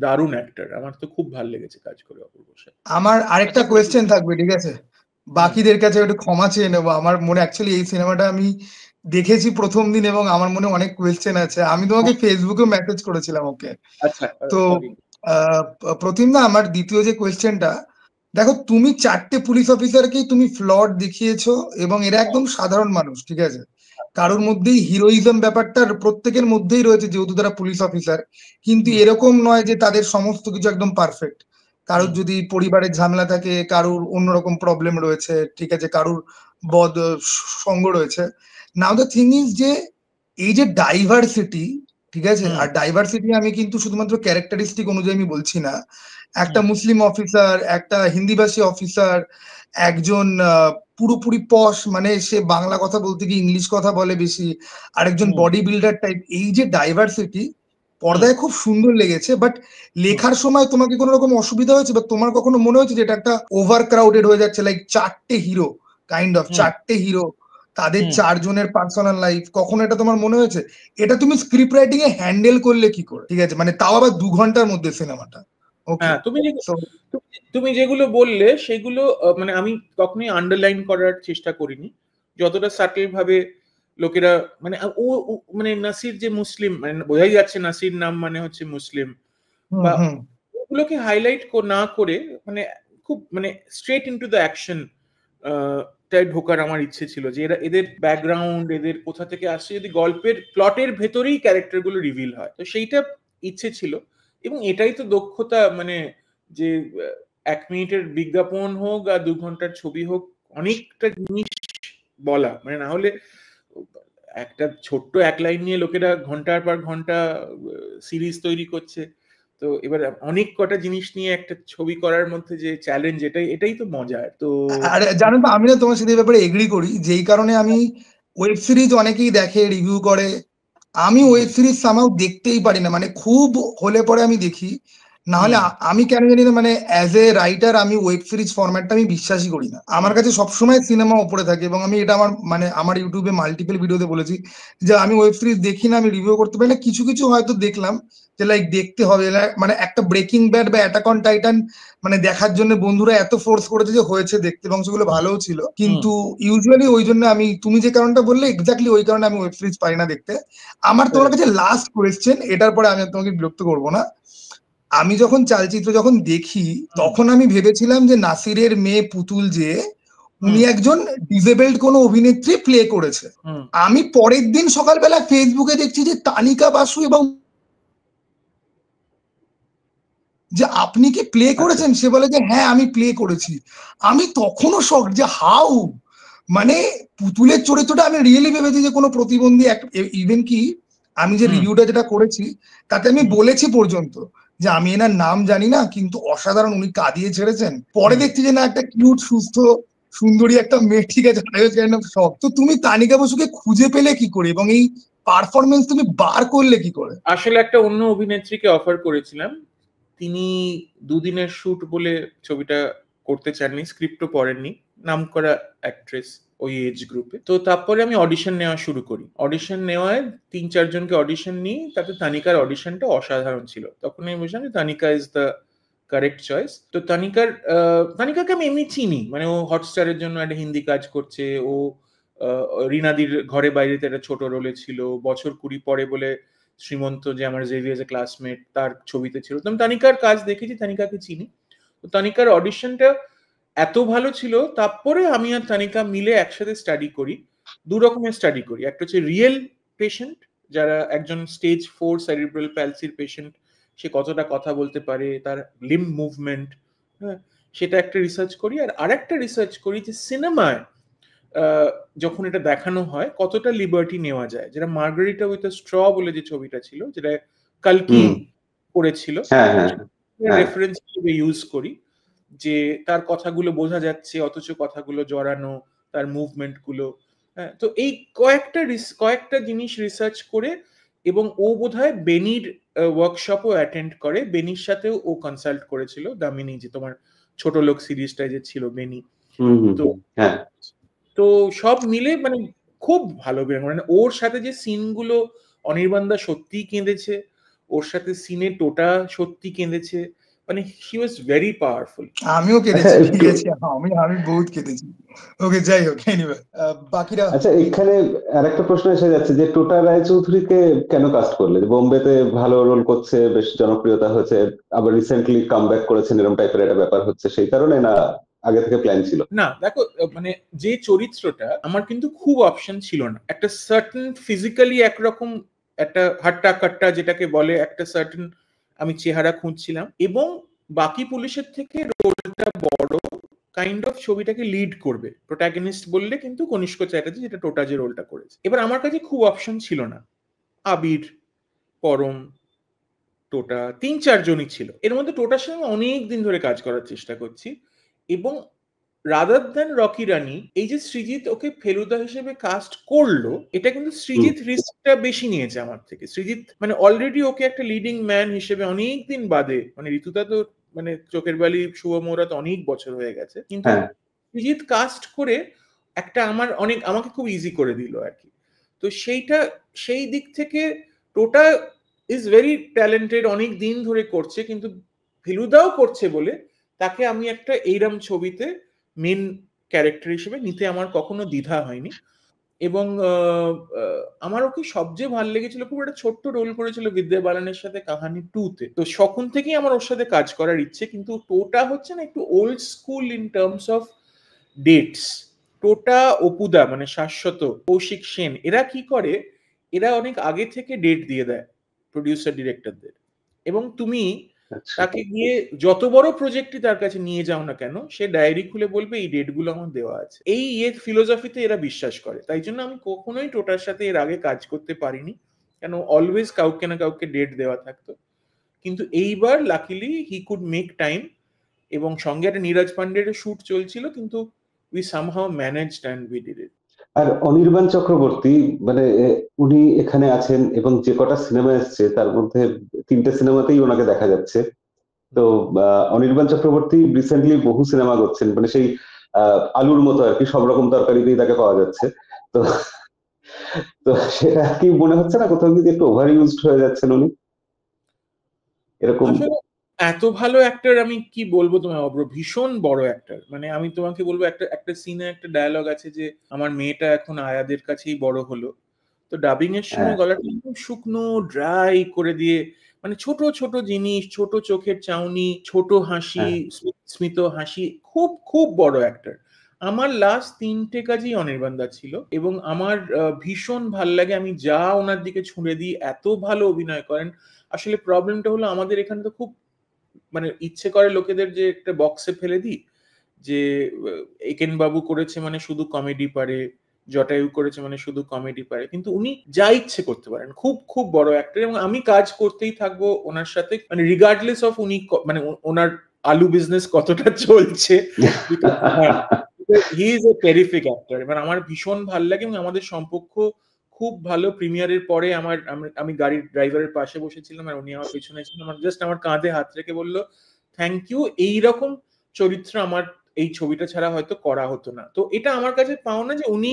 দারুণ অ্যাক্টর, আমার তো খুব ভালো লেগেছে কাজ করে অপূর্বর সাথে। আমার আরেকটা কোয়েশ্চেন থাকবে, ঠিক আছে? বাকিদের কাছে একটু ক্ষমা চেয়ে নেবো, আমার মনে অ্যাকচুয়ালি এই সিনেমাটা আমি দেখেছি প্রথম দিন এবং আমার মনে অনেক কোয়েশ্চেন আছে। আমি তোমাকে ফেসবুকে মেসেজ করেছিলাম ওকে। আচ্ছা, তো প্রতিম না, আমার দ্বিতীয় যে কোয়েশ্চেনটা, দেখো তুমি 4টে পুলিশ অফিসারকেই তুমি ফ্লড দেখিয়েছো এবং এরা একদম সাধারণ মানুষ, ঠিক আছে? কারোর মধ্যেই হিরোইজম ব্যাপারটা প্রত্যেকের মধ্যেই রয়েছে যেহেতু তারা পুলিশ অফিসার, কিন্তু এরকম নয় যে তাদের সমস্ত কিছু একদম পারফেক্ট। কারোর যদি পরিবারের ঝামেলা থাকে, কারোর অন্যরকম প্রবলেম রয়েছে, ঠিক আছে, কারোর বদ সঙ্গ রয়েছে। নাও দ্য থিং ইজ যে এই যে ডাইভার্সিটি, ঠিক আছে, আর ডাইভার্সিটি আমি কিন্তু শুধুমাত্র ক্যারেক্টারিস্টিক অনুযায়ী আমি বলছি না। একটা মুসলিম অফিসার, একটা হিন্দিভাষী অফিসার, একজন পুরোপুরি পশ, মানে সে বাংলা কথা বলতে গিয়ে ইংলিশ কথা বলে বেশি, আরেকজন বডি বিল্ডার টাইপ, এই যে ডাইভার্সিটি পর্দায় খুব সুন্দর লেগেছে। বাট লেখার সময় তোমাকে কোনো রকম অসুবিধা হয়েছে বা তোমার কখনো মনে হয়েছে যে এটা একটা ওভার ক্রাউডেড হয়ে যাচ্ছে, লাইক 4টে হিরো, কাইন্ড অফ 4টে হিরো, তাদের 4 জনের পার্সোনাল লাইফ, কখনো এটা তোমার মনে হয়েছে? এটা তুমি স্ক্রিপ্ট রাইটিং এ হ্যান্ডেল করলে কি করে, ঠিক আছে, মানে তাও আবার 2 ঘন্টার মধ্যে সিনেমাটা? হ্যাঁ, তুমি যেগুলো বললে সেগুলো মানে আমি কখনোই আন্ডারলাইন করার চেষ্টা করিনি, যতটা সাটেল ভাবে লোকেরা মানে মানে নাসির যে মুসলিম, মানে বোঝাই যাচ্ছে নাসির নাম মানে হচ্ছে মুসলিম, বা ওগুলোকে হাইলাইট না করে মানে খুব মানে স্ট্রেট ইনটু দ্য অ্যাকশন টাই ঢোকার আমার ইচ্ছে ছিল, যে এদের ব্যাকগ্রাউন্ড, এদের কোথা থেকে আসছে, যদি গল্পের প্লটের ভেতরেই ক্যারেক্টার গুলো রিভিল হয়, তো সেইটা ইচ্ছে ছিল। এবং এটাই তো দক্ষতা, মানে যে 1 মিনিটের বিজ্ঞাপন হোক আর 2 ঘন্টার ছবি হোক, অনেকটা জিনিস বলা, মানে না হলে একটা ছোট্ট 1 লাইন নিয়ে লোকেরা ঘন্টার পর ঘন্টা সিরিজ তৈরি করছে। তো এবার অনেক কটা জিনিস নিয়ে একটা ছবি করার মধ্যে যে চ্যালেঞ্জ, এটাই তো মজার। তো আর জানো তো, আমি না তোমার সাথে এই ব্যাপারে এগ্রি করি, যেই কারণে আমি ওয়েব সিরিজ অনেকেই দেখে, রিভিউ করে, আমি ওয়েব সিরিজ সামাও দেখতেই পারি না, মানে খুব হলে পরে আমি দেখি, না হলে আমি কেন জানি না, মানে অ্যাজ এ রাইটার আমি ওয়েব সিরিজ ফরম্যাটটা আমি বিশ্বাসই করি না। আমার কাছে সবসময় সিনেমা উপরে থাকে, এবং আমি এটা আমার ইউটিউবে মাল্টিপল ভিডিওতে বলেছি যে আমি ওয়েব সিরিজ দেখি না, আমি রিভিউ করতে পারি না। কিছু কিছু হয়তো দেখলাম যে লাইক দেখতে হবে, মানে একটা ব্রেকিং ব্যাড বা অ্যাটাক অন টাইটান মানে দেখার জন্য বন্ধুরা এত ফোর্স করেছে যে হয়েছে দেখতে, এবং সেগুলো ভালোও ছিল, কিন্তু ইউজুয়ালি ওই জন্য আমি, তুমি যে কারণটা বললে এক্স্যাক্টলি ওই কারণে আমি ওয়েব সিরিজ পারি না দেখতে। আমার তোমার কাছে লাস্ট কোয়েশ্চেন, এটার পরে আমি তোমাকে বিরক্ত করবো না। আমি যখন চালচিত্র যখন দেখি তখন আমি ভেবেছিলাম যে নাসিরের মেয়ে পুতুল যে উনি একজন ডিসেবলড কোন অভিনেত্রী প্লে করেছে। আমি পরের দিন সকালবেলা ফেসবুকে দেখছি যে তানিকা বাসু এবং যে আপনি কি প্লে করেছেন, সে বলে যে হ্যাঁ আমি প্লে করেছি। আমি তখনও শক যে হাউ, মানে পুতুলের চরিত্রটা আমি রিয়েলি ভেবেছি যে কোনো প্রতিবন্ধী, ইভেন কি আমি যে রিভিউটা যেটা করেছি তাতে আমি বলেছি পর্যন্ত যে আমি এনার নাম জানি না, কিন্তু অসাধারণ, উনি কাঁদিয়ে ছেড়েছেন। পরে দেখছি যে না, একটা কিউট সুস্থ সুন্দরী একটা মেয়ে, ঠিক আছে, শখ। তো তুমি তানিকা বসুকে খুঁজে পেলে কি করে এবং এই পারফরমেন্স তুমি বার করলে কি করে? আসলে একটা অন্য অভিনেত্রীকে অফার করেছিলাম, তিনি 2 দিনের শুট বলে ছবিটা করতে চাননি, স্ক্রিপ্টও পড়েননি, নামকরা অ্যাক্ট্রেস ওই এজ গ্রুপে। তো তারপরে আমি অডিশন নেওয়া শুরু করি। অডিশন নেওয়ায় 3-4 জনকে অডিশন নিই, তাতে তানিকার অডিশনটা অসাধারণ ছিল। তখন আমি বুঝলাম যে Tanika is the correct choice. তো তানিকাকে আমি এমনি চিনি, মানে ও হটস্টারের জন্য একটা হিন্দি কাজ করছে, ও রিনাদির ঘরে বাইরেতে একটা ছোট রোলে ছিল, বছর 20 পরে বলে শ্রীমন্ত যে আমার জেভিয়ার্স ক্লাসমেট তার ছবিতে ছিল। তো আমি তানিকার কাজ দেখেছি, তানিকাকে চিনি। তো তানিকার অডিশনটা এত ভালো ছিল, তারপরে আমি আর তানিকা মিলে একসাথে স্টাডি করি, 2 রকমের স্টাডি করি। একটা হচ্ছে রিয়েল পেশেন্ট, যারা একজন স্টেজ 4 সেরিব্রাল প্যালসির পেশেন্ট, সে কতটা কথা বলতে পারে, তার লিম্ব মুভমেন্ট, হ্যাঁ, সেটা একটা রিসার্চ করি। আর আরেকটা রিসার্চ করি যে সিনেমায় যখন এটা দেখানো হয় কতটা লিবার্টি নেওয়া যায়, যেটা মার্গারিটা উইথ আ স্ট্র বলে যে ছবিটা ছিল, যেটা কালকি করেছিল, রেফারেন্স হিসেবে ইউজ করি, যে তার কথাগুলো বোঝা যাচ্ছে অথচ কথাগুলো জড়ানো, তার মুভমেন্ট গুলো। হ্যাঁ, তো এই কয়েকটা জিনিস রিসার্চ করে এবং ও বোধহয় বেনির ওয়ার্কশপও অ্যাটেন্ড করে, বেনির সাথেও ও কনসাল্ট করেছিল, দামিনী যে তোমার ছোট লোক সিরিজটা যে ছিল বেনি। তো হ্যাঁ, তো সব মিলে মানে খুব ভালো মানে ওর সাথে যে সিনগুলো, অনির্বাণদা সত্যি কেঁদেছে, ওর সাথে সিনে টোটা সত্যি কেঁদেছে, মানে হি ওয়াজ ভেরি পাওয়ারফুল। আমিও কেঁদেছি, ঠিক আছে, আমি বহুত কেঁদেছি। ওকে, যাই হোক, এনিওয়ে বাকিরা। আচ্ছা, এখানে আরেকটা প্রশ্ন এসে যাচ্ছে যে টোটা রায়চৌধুরীকে কেন কাস্ট করলে? বোম্বেতে ভালো রোল করছে, বেশ জনপ্রিয়তা হয়েছে, আবার রিসেন্টলি কামব্যাক করেছেন, এরকম টাইপের একটা ব্যাপার হচ্ছে, সেই কারণে না আগে থেকে প্ল্যান ছিল? না দেখো, মানে যে চরিত্রটা আমার কিন্তু খুব অপশন ছিল না। একটা সার্টেন ফিজিক্যালি একরকম একটা হাট্টা কাট্টা যেটাকে বলে, একটা সার্টেন আমি চেহারা খুঁজছিলাম, এবং বাকি পুলিশের থেকে রোলটা বড়, কাইন্ড অফ ছবিটাকে লিড করবে প্রোটাগনিস্ট বললে কিন্তু কনিষ্ক চ্যাটার্জি, যেটা টোটা যে রোলটা করেছে। এবার আমার কাছে খুব অপশন ছিল না, আবির, পরম, টোটা, 3-4 জনই ছিল। এর মধ্যে টোটার সঙ্গে অনেক দিন ধরে কাজ করার চেষ্টা করছি, এবং রাদার দ্যান রকি রানী, এই যে সৃজিত ওকে ফেলুদা হিসেবে কাস্ট করলো, এটা কিন্তু সৃজিত রিস্কটা বেশি নিয়েছে আমার থেকে। সৃজিত মানে অলরেডি ওকে একটা লিডিং ম্যান হিসেবে অনেক দিন বাদে, মানে ঋতুদা তো মানে চোখের বালি, শুভ মোহরা তো অনেক বছর হয়ে গেছে, কিন্তু সৃজিত কাস্ট করে একটা আমাকে খুব ইজি করে দিল আর কি। তো সেই দিক থেকে টোটা ইজ ভেরি ট্যালেন্টেড, অনেক দিন ধরে করছে, কিন্তু ফেলুদাও করছে বলে তাকে আমি একটা এইরম ছবিতে মেন ক্যারেক্টার হিসেবে নিতে আমার কখনো দ্বিধা হয়নি। এবং আমার ওকে সবচেয়ে ভালো লেগেছিল, খুব একটা ছোট্ট রোল করেছিল বিদ্যা বালানের সাথে কাহানি 2-তে, তো সখন থেকেই আমার ওর সাথে কাজ করার ইচ্ছে। কিন্তু টোটা হচ্ছে না একটু old school in terms of dates. টোটা, অপুদা মানে শাশ্বত, কৌশিক সেন, এরা কি করে, এরা অনেক আগে থেকে ডেট দিয়ে দেয় প্রডিউসার ডিরেক্টরদের, এবং তুমি তাকে গিয়ে যত বড় প্রজেক্টই তার কাছে নিয়ে যাও না কেন, সে ডায়েরি খুলে বলবে এই ডেটগুলো আমার দেওয়া আছে। এই ফিলোসফিতে এরা বিশ্বাস করে, তাই জন্য আমি কখনোই টোটার সাথে এর আগে কাজ করতে পারিনি, কেন অলওয়েজ কাউকে না কাউকে ডেট দেওয়া থাকতো। কিন্তু এইবার luckily he could make time, এবং সঙ্গে একটা নীরজ পান্ডের শুট চলছিল, কিন্তু we somehow managed and we did it. আর অনির্বাণ চক্রবর্তী, মানে উনি এখানে আছেন এবং যে কটা সিনেমা এসছে তার মধ্যে 3টে সিনেমাতেই ওনাকে দেখা যাচ্ছে। তো অনির্বাণ চক্রবর্তী রিসেন্টলি বহু সিনেমা করছেন, মানে সেই আলুর মতো আর কি, সব রকম তরকারিতেই তাকে পাওয়া যাচ্ছে। তো তো সেটা কি মনে হচ্ছে না কোথাও কি একটু ওভার ইউজড হয়ে যাচ্ছেন উনি এরকম? আসলে এত ভালো অ্যাক্টর, আমি কি বলবো তোমায় অব্র, ভীষণ বড় অ্যাক্টর। মানে আমি তোমাকে বলবো, একটা সিনে একটা ডায়ালগ আছে যে আমার মেয়েটা এখন আয়াদের কাছেই বড় হলো, তো ডাবিং এর সময় গলাটা একদম শুকনো ড্রাই করে দিয়ে, মানে ছোট ছোট জিনিস, ছোট চোখের চাউনি, ছোট হাসি, স্মিত হাসি, খুব খুব বড় অ্যাক্টর। আমার লাস্ট 3টে কাজই অনির্বাণ দা ছিল, এবং আমার ভীষণ ভাল লাগে, আমি যা ওনার দিকে ছুঁড়ে দিই, এত ভালো অভিনয় করেন। আসলে প্রবলেমটা হলো আমাদের এখানে তো খুব মানে ইচ্ছে করে লোকেদের যে একটা বক্সে ফেলে দিই, যে একেন বাবু করেছে মানে শুধু কমেডি পারে, জটায়ু করেছে মানে শুধু কমেডি পারে, কিন্তু উনি যা ইচ্ছে করতে পারেন, খুব খুব বড় অ্যাক্টর, এবং আমি কাজ করতেই থাকবো ওনার সাথে, মানে রিগার্ডলেস অফ উনি মানে ওনার আলু বিজনেস কতটা চলছে, হি ইজ এ টেরিফিক অ্যাক্টর। এবার আমার ভীষণ ভালো লাগে, এবং আমাদের সম্পর্ক খুব ভালো। প্রিমিয়ারের পরে আমি গাড়ির ড্রাইভারের পাশে বসেছিলাম, আর উনি আমার পেছনে ছিলেন, আমার জাস্ট আমার কাঁধে হাত রেখে বললো থ্যাংক ইউ, এইরকম চরিত্র আমার এই ছবিটা ছাড়া হয়তো করা হতো না। তো এটা আমার কাছে পাওনা যে উনি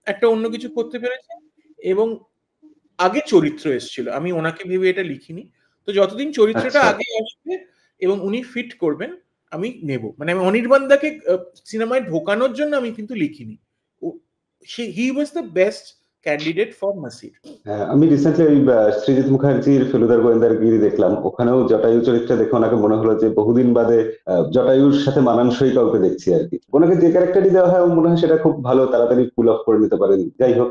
একটা অন্য কিছু করতে পেরেছেন, এবং আগে চরিত্র এসেছিল, আমি ওনাকে ভেবে এটা লিখিনি। তো যতদিন চরিত্রটা আগে আসবে এবং উনি ফিট করবেন, আমি নেব। মানে আমি অনির্বাণ দাকে সিনেমায় ঢোকানোর জন্য আমি কিন্তু লিখিনি, he was the best candidate for Nasir. আমি রিসেন্টলি ওই সৃজিত মুখার্জির ফেলুদার গোয়েন্দার গিরি দেখলাম, ওখানেও জটায়ু চরিত্রে দেখে ওনাকে মনে হলো যে বহুদিন বাদে জটায়ুর সাথে মানানসই কাউকে দেখছি আর কি। ওনাকে যে ক্যারেক্টারই দেওয়া হয় মনে হয় সেটা খুব ভালো, তাড়াতাড়ি পুল অফ করে নিতে পারেন। যাই হোক,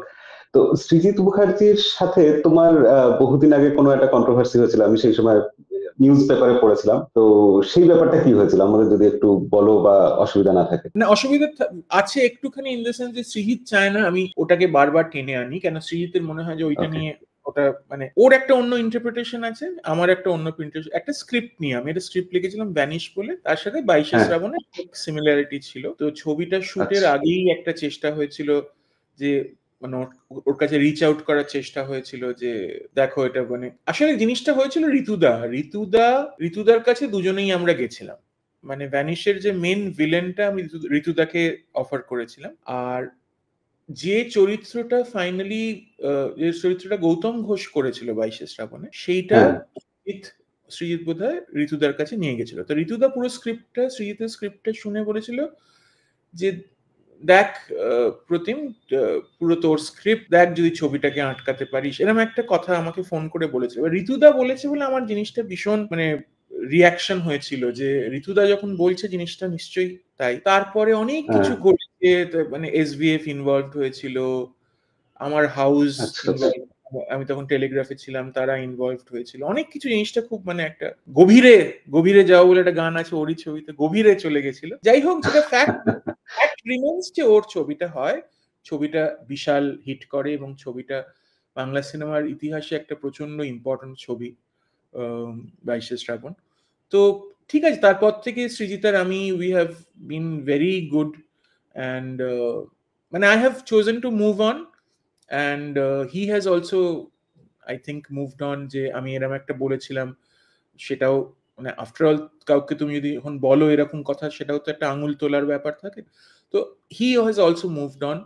তো সৃজিত মুখার্জির সাথে তোমার বহুদিন আগে কোনো একটা কন্ট্রোভার্সি হয়েছিল, আমি সেই সময় নিউজ পেপারে পড়েছিলাম, তো সেই ব্যাপারটা কি হয়েছিল আমাদের যদি একটু বলো, বা অসুবিধা না থাকে। না, অসুবিধা আছে একটুখানি, ইন দ্য সেন্স যে সৃজিত চায় না আমি ওটাকে বারবার টেনে আনি, কেন সৃজিতের মনে হয় যে ওইটা নিয়ে ওটা মানে ওর একটা অন্য ইন্টারপ্রিটেশন আছে, আমার একটা অন্য ইন্টারপ্রিটেশন। একটা স্ক্রিপ্ট নিয়ে আমি একটা স্ক্রিপ্ট লিখেছিলাম ভ্যানিশ বলে, তার সাথে 22শে শ্রাবণের সিমিলারিটি ছিল। তো ছবিটা শুটের আগেই একটা চেষ্টা হয়েছিল যে মানে ওর কাছে রিচ আউট করার চেষ্টা হয়েছিল যে দেখো এটা মানে আসলে জিনিসটা হয়েছিল ঋতুদার কাছে দুজনেই আমরা গেছিলাম, মানে ভ্যানিশের যে মেন ভিলেনটা আমি ঋতুদাকে অফার করেছিলাম, আর যে চরিত্রটা ফাইনালি যে চরিত্রটা গৌতম ঘোষ করেছিল 22 শ্রাবণে, সেইটা শ্রীজিৎ বোধহয় ঋতুদার কাছে নিয়ে গেছিল। তো ঋতুদা পুরো শ্রীজিতের স্ক্রিপ্টটা শুনে বলেছিল যে দেখ প্রতিম, পুরো তোর স্ক্রিপ্ট দেখ, যদি ছবিটাকে আটকাতে পারিস, এরকম একটা কথা আমাকে ফোন করে বলেছিল। ঋতুদা বলেছে বলে আমার জিনিসটা ভীষণ মানে রিয়াকশন হয়েছিল যে ঋতুদা যখন বলছে জিনিসটা নিশ্চয়ই তাই। তারপরে অনেক কিছু ঘটেছে, মানে এসভিএফ ইনভলভ হয়েছিল, আমার হাউস আমি তখন টেলিগ্রাফে ছিলাম, তারা ইনভলভ হয়েছিল, অনেক কিছু। জিনিসটা খুব মানে একটা গভীরে যাও বলে একটা গান আছে ওরই ছবিতে, গভীরে চলে গেছিল। যাই হোক, যেটা ফ্যাক্ট রিমেন্স যে ওর ছবিটা হয়, ছবিটা বিশাল হিট করে এবং ছবিটা বাংলা সিনেমার ইতিহাসে একটা প্রচন্ড ইম্পর্টেন্ট ছবি 22 শ্রাবণ। তো ঠিক আছে, তারপর থেকে সৃজিত আর আমি we have been very good and মানে I have chosen to move on and he has also I think moved on. যে আমি এরকম একটা বলেছিলাম, সেটাও মানে আফটার অল কাউকে তুমি যদি এখন বলো এরকম কথা, সেটাও তো একটা আঙুল তোলার ব্যাপার থাকে। তো হি হ্যাজ অলসো মুভড অন।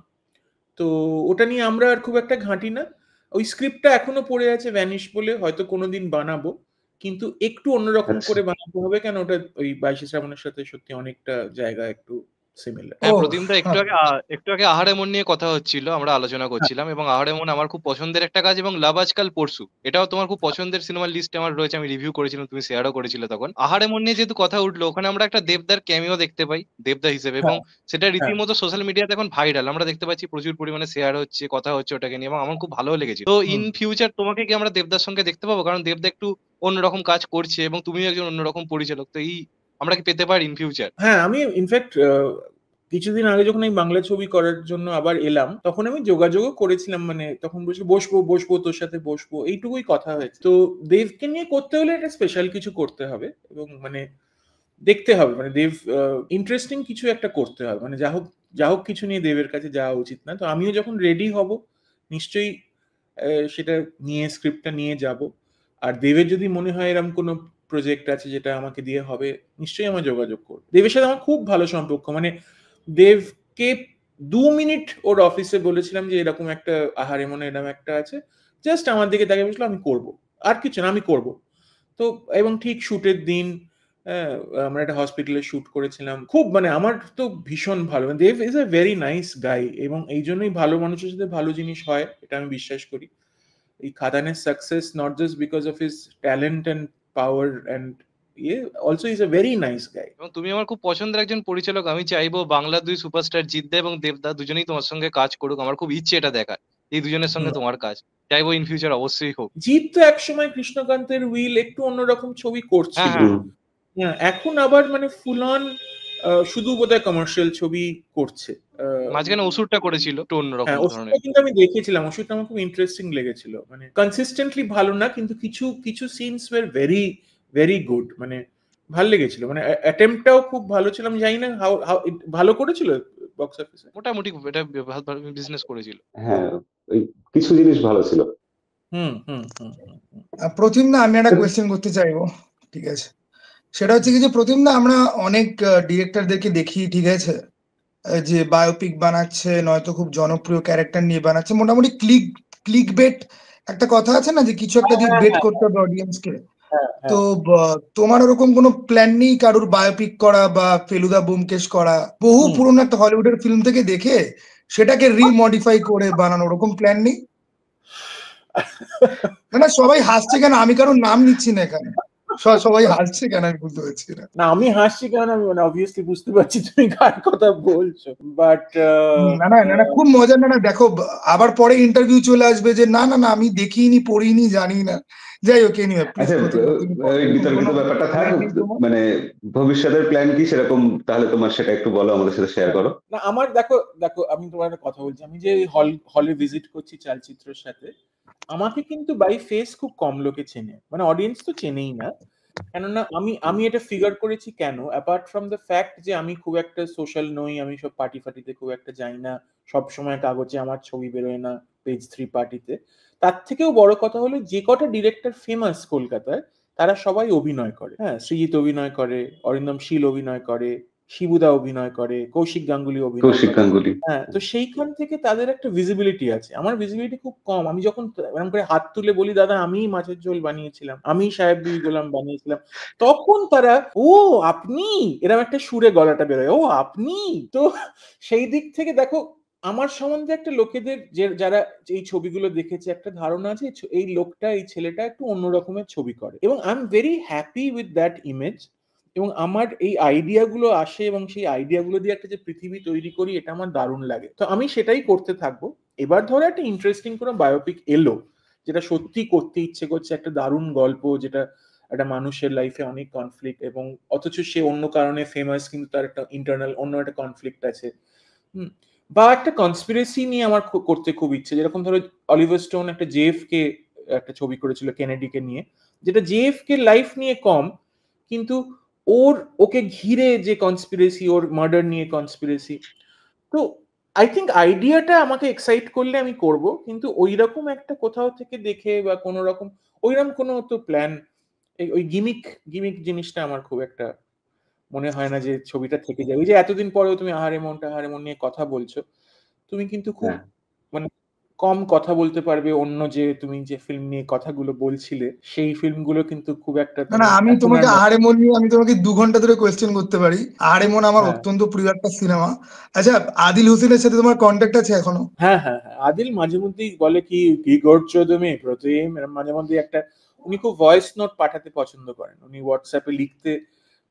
তো ওটা নিয়ে আমরা আর খুব একটা ঘাঁটি না। ওই স্ক্রিপ্টটা এখনো পড়ে আছে ভ্যানিশ বলে, হয়তো কোনোদিন বানাবো, কিন্তু একটু অন্যরকম করে বানাতে হবে, কেন ওটা ওই 22 শ্রাবণের সাথে সত্যি অনেকটা জায়গা একটু সিমিলার। হ্যাঁ প্রতিমদা, একটু আগে আহারে মন নিয়ে কথা হচ্ছিল, আমরা আলোচনা করছিলাম, এবং আহারে মন আমার খুব পছন্দের একটা কাজ, এবং লাভ আজকাল পরশু এটাও তোমার খুব পছন্দের সিনেমার লিস্টে আমার রয়েছে, আমি রিভিউ করেছিলাম, তুমি শেয়ারও করেছিলে তখন। আহারে মন নিয়ে যেহেতু কথা উঠলো, ওখানে আমরা একটা দেবদার ক্যামিও দেখতে পাই দেবদা হিসেবে, এবং সেটা রীতিমতো সোশ্যাল মিডিয়াতে এখন ভাইরাল, আমরা দেখতে পাচ্ছি প্রচুর পরিমাণে শেয়ার হচ্ছে, কথা হচ্ছে ওটাকে নিয়ে, এবং আমার খুব ভালো লেগেছে। তো ইন ফিউচার তোমাকে কি আমরা দেবদার সঙ্গে দেখতে পাবো? কারণ দেবদা একটু অন্যরকম কাজ করছে এবং তুমিও একজন অন্যরকম পরিচালক, তো এই আমরা কি পেতে পারি ইন ফিউচার? হ্যাঁ, আমি ইনফ্যাক্ট কিছুদিন আগে যখন আমি বাংলা ছবি করার জন্য আবার এলাম, তখন আমি যোগাযোগও করেছিলাম, মানে তখন বলছিল বসবো তোর সাথে বসবো, এইটুকুই কথা হয়েছে। তো দেবকে নিয়ে করতে হলে একটা স্পেশাল কিছু করতে হবে, এবং মানে দেখতে হবে, মানে দেব ইন্টারেস্টিং কিছু একটা করতে হবে, মানে যা হোক কিছু নিয়ে দেবের কাছে যাওয়া উচিত না। তো আমিও যখন রেডি হব নিশ্চয়ই সেটা নিয়ে স্ক্রিপ্টটা নিয়ে যাব। আর দেবের যদি মনে হয় এরকম কোনো প্রজেক্ট আছে যেটা আমাকে দিয়ে হবে, নিশ্চয়ই আমার যোগাযোগ করবে। দেবের সাথে আমার খুব ভালো সম্পর্ক, মানে দেবকে 2 মিনিট ওর অফিসে বলেছিলাম যে এরকম একটা আহারে মনে এরকম একটা আছে, জাস্ট আমার দিকে তাকিয়ে বলছিল আমি করব, আর কিছু না, আমি করব। তো এবং ঠিক শুটের দিন আমরা একটা হসপিটালে শুট করেছিলাম, খুব মানে আমার তো ভীষণ ভালো, Dev is a very nice guy, এবং এই জন্যই ভালো মানুষের সাথে ভালো জিনিস হয়, এটা আমি বিশ্বাস করি। এই খাদানের success not just because of his talent and power and also is a very nice guy. এবং তুমি আমার খুব পছন্দের একজন পরিচালক, আমি চাইবো বাংলার 2 সুপারস্টার জিদ্দা এবং দেবদা দুজনেই তোমার সঙ্গে কাজ করুক, আমার খুব ইচ্ছে এটা দেখার, এই দুজনের সঙ্গে তোমার কাজ চাইবো ইন ফিউচার অবশ্যই হোক। জিৎ তো একসময় কৃষ্ণকান্তের উইল একটু অন্যরকম ছবি করছিল, হ্যাঁ এখন আবার মানে ফুল অন শুধু বোধহয় কমার্শিয়াল ছবি করছে। মাঝখানে ওষুধটা করেছিল একটু অন্যরকম ধরনের, কিন্তু আমি দেখেছিলাম, ওষুধটা আমার খুব ইন্টারেস্টিং লেগেছিল, মানে কনসিস্টেন্টলি ভালো না, কিন্তু কিছু scenes were very very good, মানে ভালো লেগেছিল, মানে অ্যাটেম্পটটাও খুব ভালো ছিল। আমি জানি না হাউ ভালো করেছিল বক্স অফিসে, মোটামুটি এটা ভালো বিজনেস করেছিল। হ্যাঁ, ওই কিছু জিনিস ভালো ছিল। প্রতিম না, আমি একটা কোয়েশ্চেন করতে চাইবো, ঠিক আছে? সেটা হচ্ছে কি যে প্রতিম না, আমরা অনেক ডিরেক্টরদেরকে দেখি, ঠিক আছে, যে বায়োপিক বানাচ্ছে, নয়তো খুব জনপ্রিয় ক্যারেক্টার নিয়ে বানাচ্ছে, মোটামুটি ক্লিক বেট একটা কথা আছে না, যে কিছু একটা দিয়ে বেট করতে হবে অডিয়েন্সকে। তো তোমার ওরকম কোনো প্ল্যান নেই কারুর বায়োপিক করা বা ফেলুদা ব্যোমকেশ করা, বহু পুরনো একটা হলিউডের ফিল্ম থেকে দেখে সেটাকে রিমডিফাই করে বানানো, ওরকম প্ল্যান নেই? না সবাই হাসছে কেন? আমি কারোর নাম নিচ্ছি না এখানে, সবাই হাসছে কেন আমি বুঝতে পারছি না। না আমি হাসছি কারণ আমি মানে অবভিয়াসলি বুঝতে পারছি তুমি কার কথা বলছো, বাট না খুব মজা। না দেখো, আবার পরে ইন্টারভিউ চলে আসবে যে না না না আমি দেখিনি, পড়িনি, জানি না। যাই হোক, এনিওয়ে আচ্ছা, বিতর্কিত ব্যাপারটা থাক, মানে ভবিষ্যতের প্ল্যান কি সেরকম, তাহলে তোমার সেটা একটু বলো, আমাদের সাথে শেয়ার করো। না আমার দেখো আমি তোমার একটা কথা বলছি, আমি যে হলে ভিজিট করছি চালচিত্রের সাথে, আমাকে কিন্তু বাই ফেস খুব কম লোকে চেনে, মানে অডিয়েন্স তো চেনেই না, কেননা আমি এটা ফিগার করেছি কেন, অ্যাপার্ট ফ্রম দ্য ফ্যাক্ট যে আমি খুব একটা সোশ্যাল নই, আমি সব পার্টি ফার্টিতে খুব একটা যাই না, সব সময় কাগজে আমার ছবি বেরোয় না পেজ 3 পার্টিতে। তার থেকেও বড় কথা হলো যে কটা ডিরেক্টর ফেমাস কলকাতায় তারা সবাই অভিনয় করে। হ্যাঁ, সৃজিত অভিনয় করে, অরিন্দম শীল অভিনয় করে, শিবুদা অভিনয় করে, কৌশিক গাঙ্গুলি অভিনয় কৌশিক করে। গাঙ্গুলি। হ্যাঁ, তো সেইখান থেকে তাদের একটা ভিজিবিলিটি আছে। আমার ভিজিবিলিটি খুব কম। আমি যখন এরকম করে হাত তুলে বলি দাদা আমি মাছের ঝোল বানিয়েছিলাম, আমি সাহেব বিবি গোলাম বানিয়েছিলাম, তখন তারা ও আপনি, এরকম একটা সুরে গলাটা বেরোয়, ও আপনি। তো সেই দিক থেকে দেখো আমার সম্বন্ধে একটা লোকেদের যারা এই ছবিগুলো দেখেছে একটা ধারণা আছে এই লোকটা, এই ছেলেটা একটু অন্য রকমের ছবি করে, এবং I am very happy with that image. এবং আমার এই আইডিয়া গুলো আসে এবং সেই আইডিয়া গুলো দিয়ে একটা যে পৃথিবী তৈরি করি, এটা আমার দারুণ লাগে। তো আমি সেটাই করতে থাকবো। এবার ধরো একটা ইন্টারেস্টিং কোনো বায়োপিক এলো যেটা সত্যি করতে ইচ্ছে করছে, একটা দারুণ গল্প, যেটা একটা মানুষের লাইফে অনেক কনফ্লিক্ট এবং অথচ সে অন্য কারণে ফেমাস, কিন্তু তার একটা ইন্টারনাল অন্য একটা কনফ্লিক্ট আছে। বা একটা কনস্পিরেসি নিয়ে আমার করতে খুব ইচ্ছে, যেরকম ধরো অলিভার স্টোন একটা জেএফকে একটা ছবি করেছিল কেনেডিকে নিয়ে, যেটা জেএফকে লাইফ নিয়ে কম, কিন্তু ওকে ঘিরে যে কনস্পিরেসি, ওর মার্ডার নিয়ে কনস্পিরেসি। তো আই থিঙ্ক আইডিয়াটা আমাকে এক্সাইট করলে আমি করব, কিন্তু ওইরকম একটা কোথাও থেকে দেখে বা কোনো রকম ওইরকম কোনো তো প্ল্যান, ওই গিমিক জিনিসটা আমার খুব একটা মনে হয় না যে ছবিটা থেকে যাবে। ওই যে এতদিন পরেও তুমি আহারে মন নিয়ে কথা বলছো, তুমি কিন্তু খুব মানে কম কথা বলতে পারবে অন্য যে তুমি যে ফিল্ম নিয়ে কথাগুলো বলছিলে সেই ফিল্মগুলো কিন্তু খুব একটা না আমি তোমাকে আহারে মন নিয়ে আমি তোমাকে 2 ঘন্টা ধরে কোয়েশ্চেন করতে পারি। আহারে মন আমার অত্যন্ত প্রিয় একটা সিনেমা। আচ্ছা, আদিল হোসেনের সাথে তোমার কন্ট্যাক্ট আছে এখনো? হ্যাঁ, আদিল মাঝে মধ্যেই বলে কি করছো তুমি প্রতিম, মাঝে মধ্যে একটা, উনি খুব ভয়েস নোট পাঠাতে পছন্দ করেন, উনি হোয়াটসঅ্যাপে লিখতে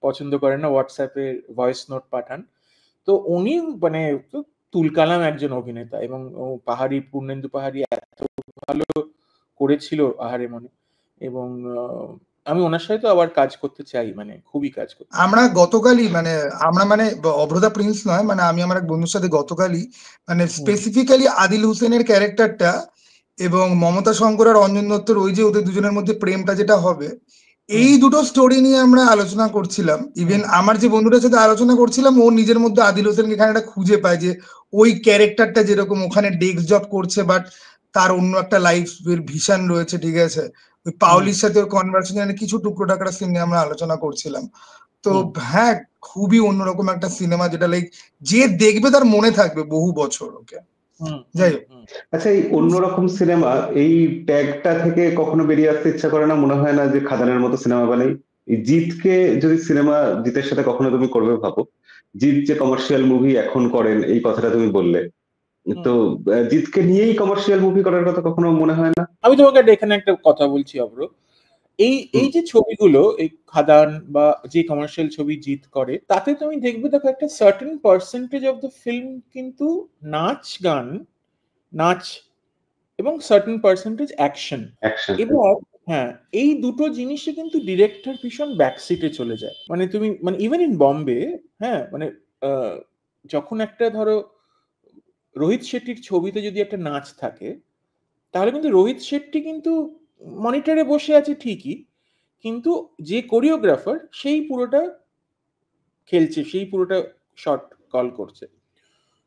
পছন্দ করেন না, হোয়াটসঅ্যাপে ভয়েস নোট পাঠান। তো উনি মানে তুলকালাম একজন অভিনেতা, এবং পাহাড়ি, পূর্ণেন্দু পাহাড়ি এত ভালো করেছিল আহারে মনে, এবং আমি ওনার সাথে তো আবার কাজ করতে চাই, মানে খুবই কাজ করতে। আমরা গতকালই মানে অভ্রতা প্রিন্স নয়, মানে আমি আমার এক বন্ধুর সাথে গতকালই মানে স্পেসিফিক্যালি আদিল হোসেনের ক্যারেক্টারটা এবং মমতা শঙ্কর আর অঞ্জন দত্তর ওই যে ওদের দুজনের মধ্যে প্রেমটা যেটা হবে, এই দুটো স্টোরি নিয়ে আমরা আলোচনা করছিলাম। ইভেন আমার যে বন্ধুটার সাথে আলোচনা করছিলাম, ও নিজের মধ্যে আদিল হোসেনকে এখানে একটা খুঁজে পায় যে ওই ক্যারেক্টারটা যেরকম ওখানে ডেস্ক জব করছে, বাট তার অন্য একটা লাইফ ভিশন রয়েছে, ঠিক আছে। ওই পাওলির সাথে ওর কনভারসেশনে কিছু টুকরো টাকরা সিন নিয়ে আমরা আলোচনা করছিলাম। তো হ্যাঁ, খুবই অন্যরকম একটা সিনেমা, যেটা লাইক যে দেখবে তার মনে থাকবে বহু বছর। ওকে, যাই হোক। আচ্ছা, এই অন্যরকম সিনেমা, এই ট্যাগটা থেকে কখনো বেরিয়ে আসতে ইচ্ছা করে না? মনে হয় না যে খাদানের মতো সিনেমা বানাই? জিতকে যদি সিনেমা, জিতের সাথে কখনো তুমি করবে ভাবো? জিত যে কমার্শিয়াল মুভি এখন করেন, এই কথাটা তুমি বললে, তো জিতকে নিয়েই কমার্শিয়াল মুভি করার কথা কখনো মনে হয় না? আমি তোমাকে এখানে একটা কথা বলছি অব্র, এই যে ছবিগুলো, এই খাদান বা যে কমার্শিয়াল ছবি জিত করে, তাতে তুমি দেখবে দেখো একটা certain percentage of the film কিন্তু নাচ এবং সার্টেন পার্সেন্টেজ অ্যাকশন। এবার হ্যাঁ, এই দুটো জিনিসে কিন্তু ডিরেক্টর ভীষণ ব্যাকসিটে চলে যায়। মানে তুমি মানে ইভেন ইন বম্বে, হ্যাঁ মানে যখন একটা ধরো রোহিত শেট্টির ছবিতে যদি একটা নাচ থাকে, তাহলে কিন্তু রোহিত শেট্টি কিন্তু মনিটরে বসে আছে ঠিকই, কিন্তু যে কোরিওগ্রাফার সেই পুরোটা খেলছে, সেই পুরোটা শট কল করছে।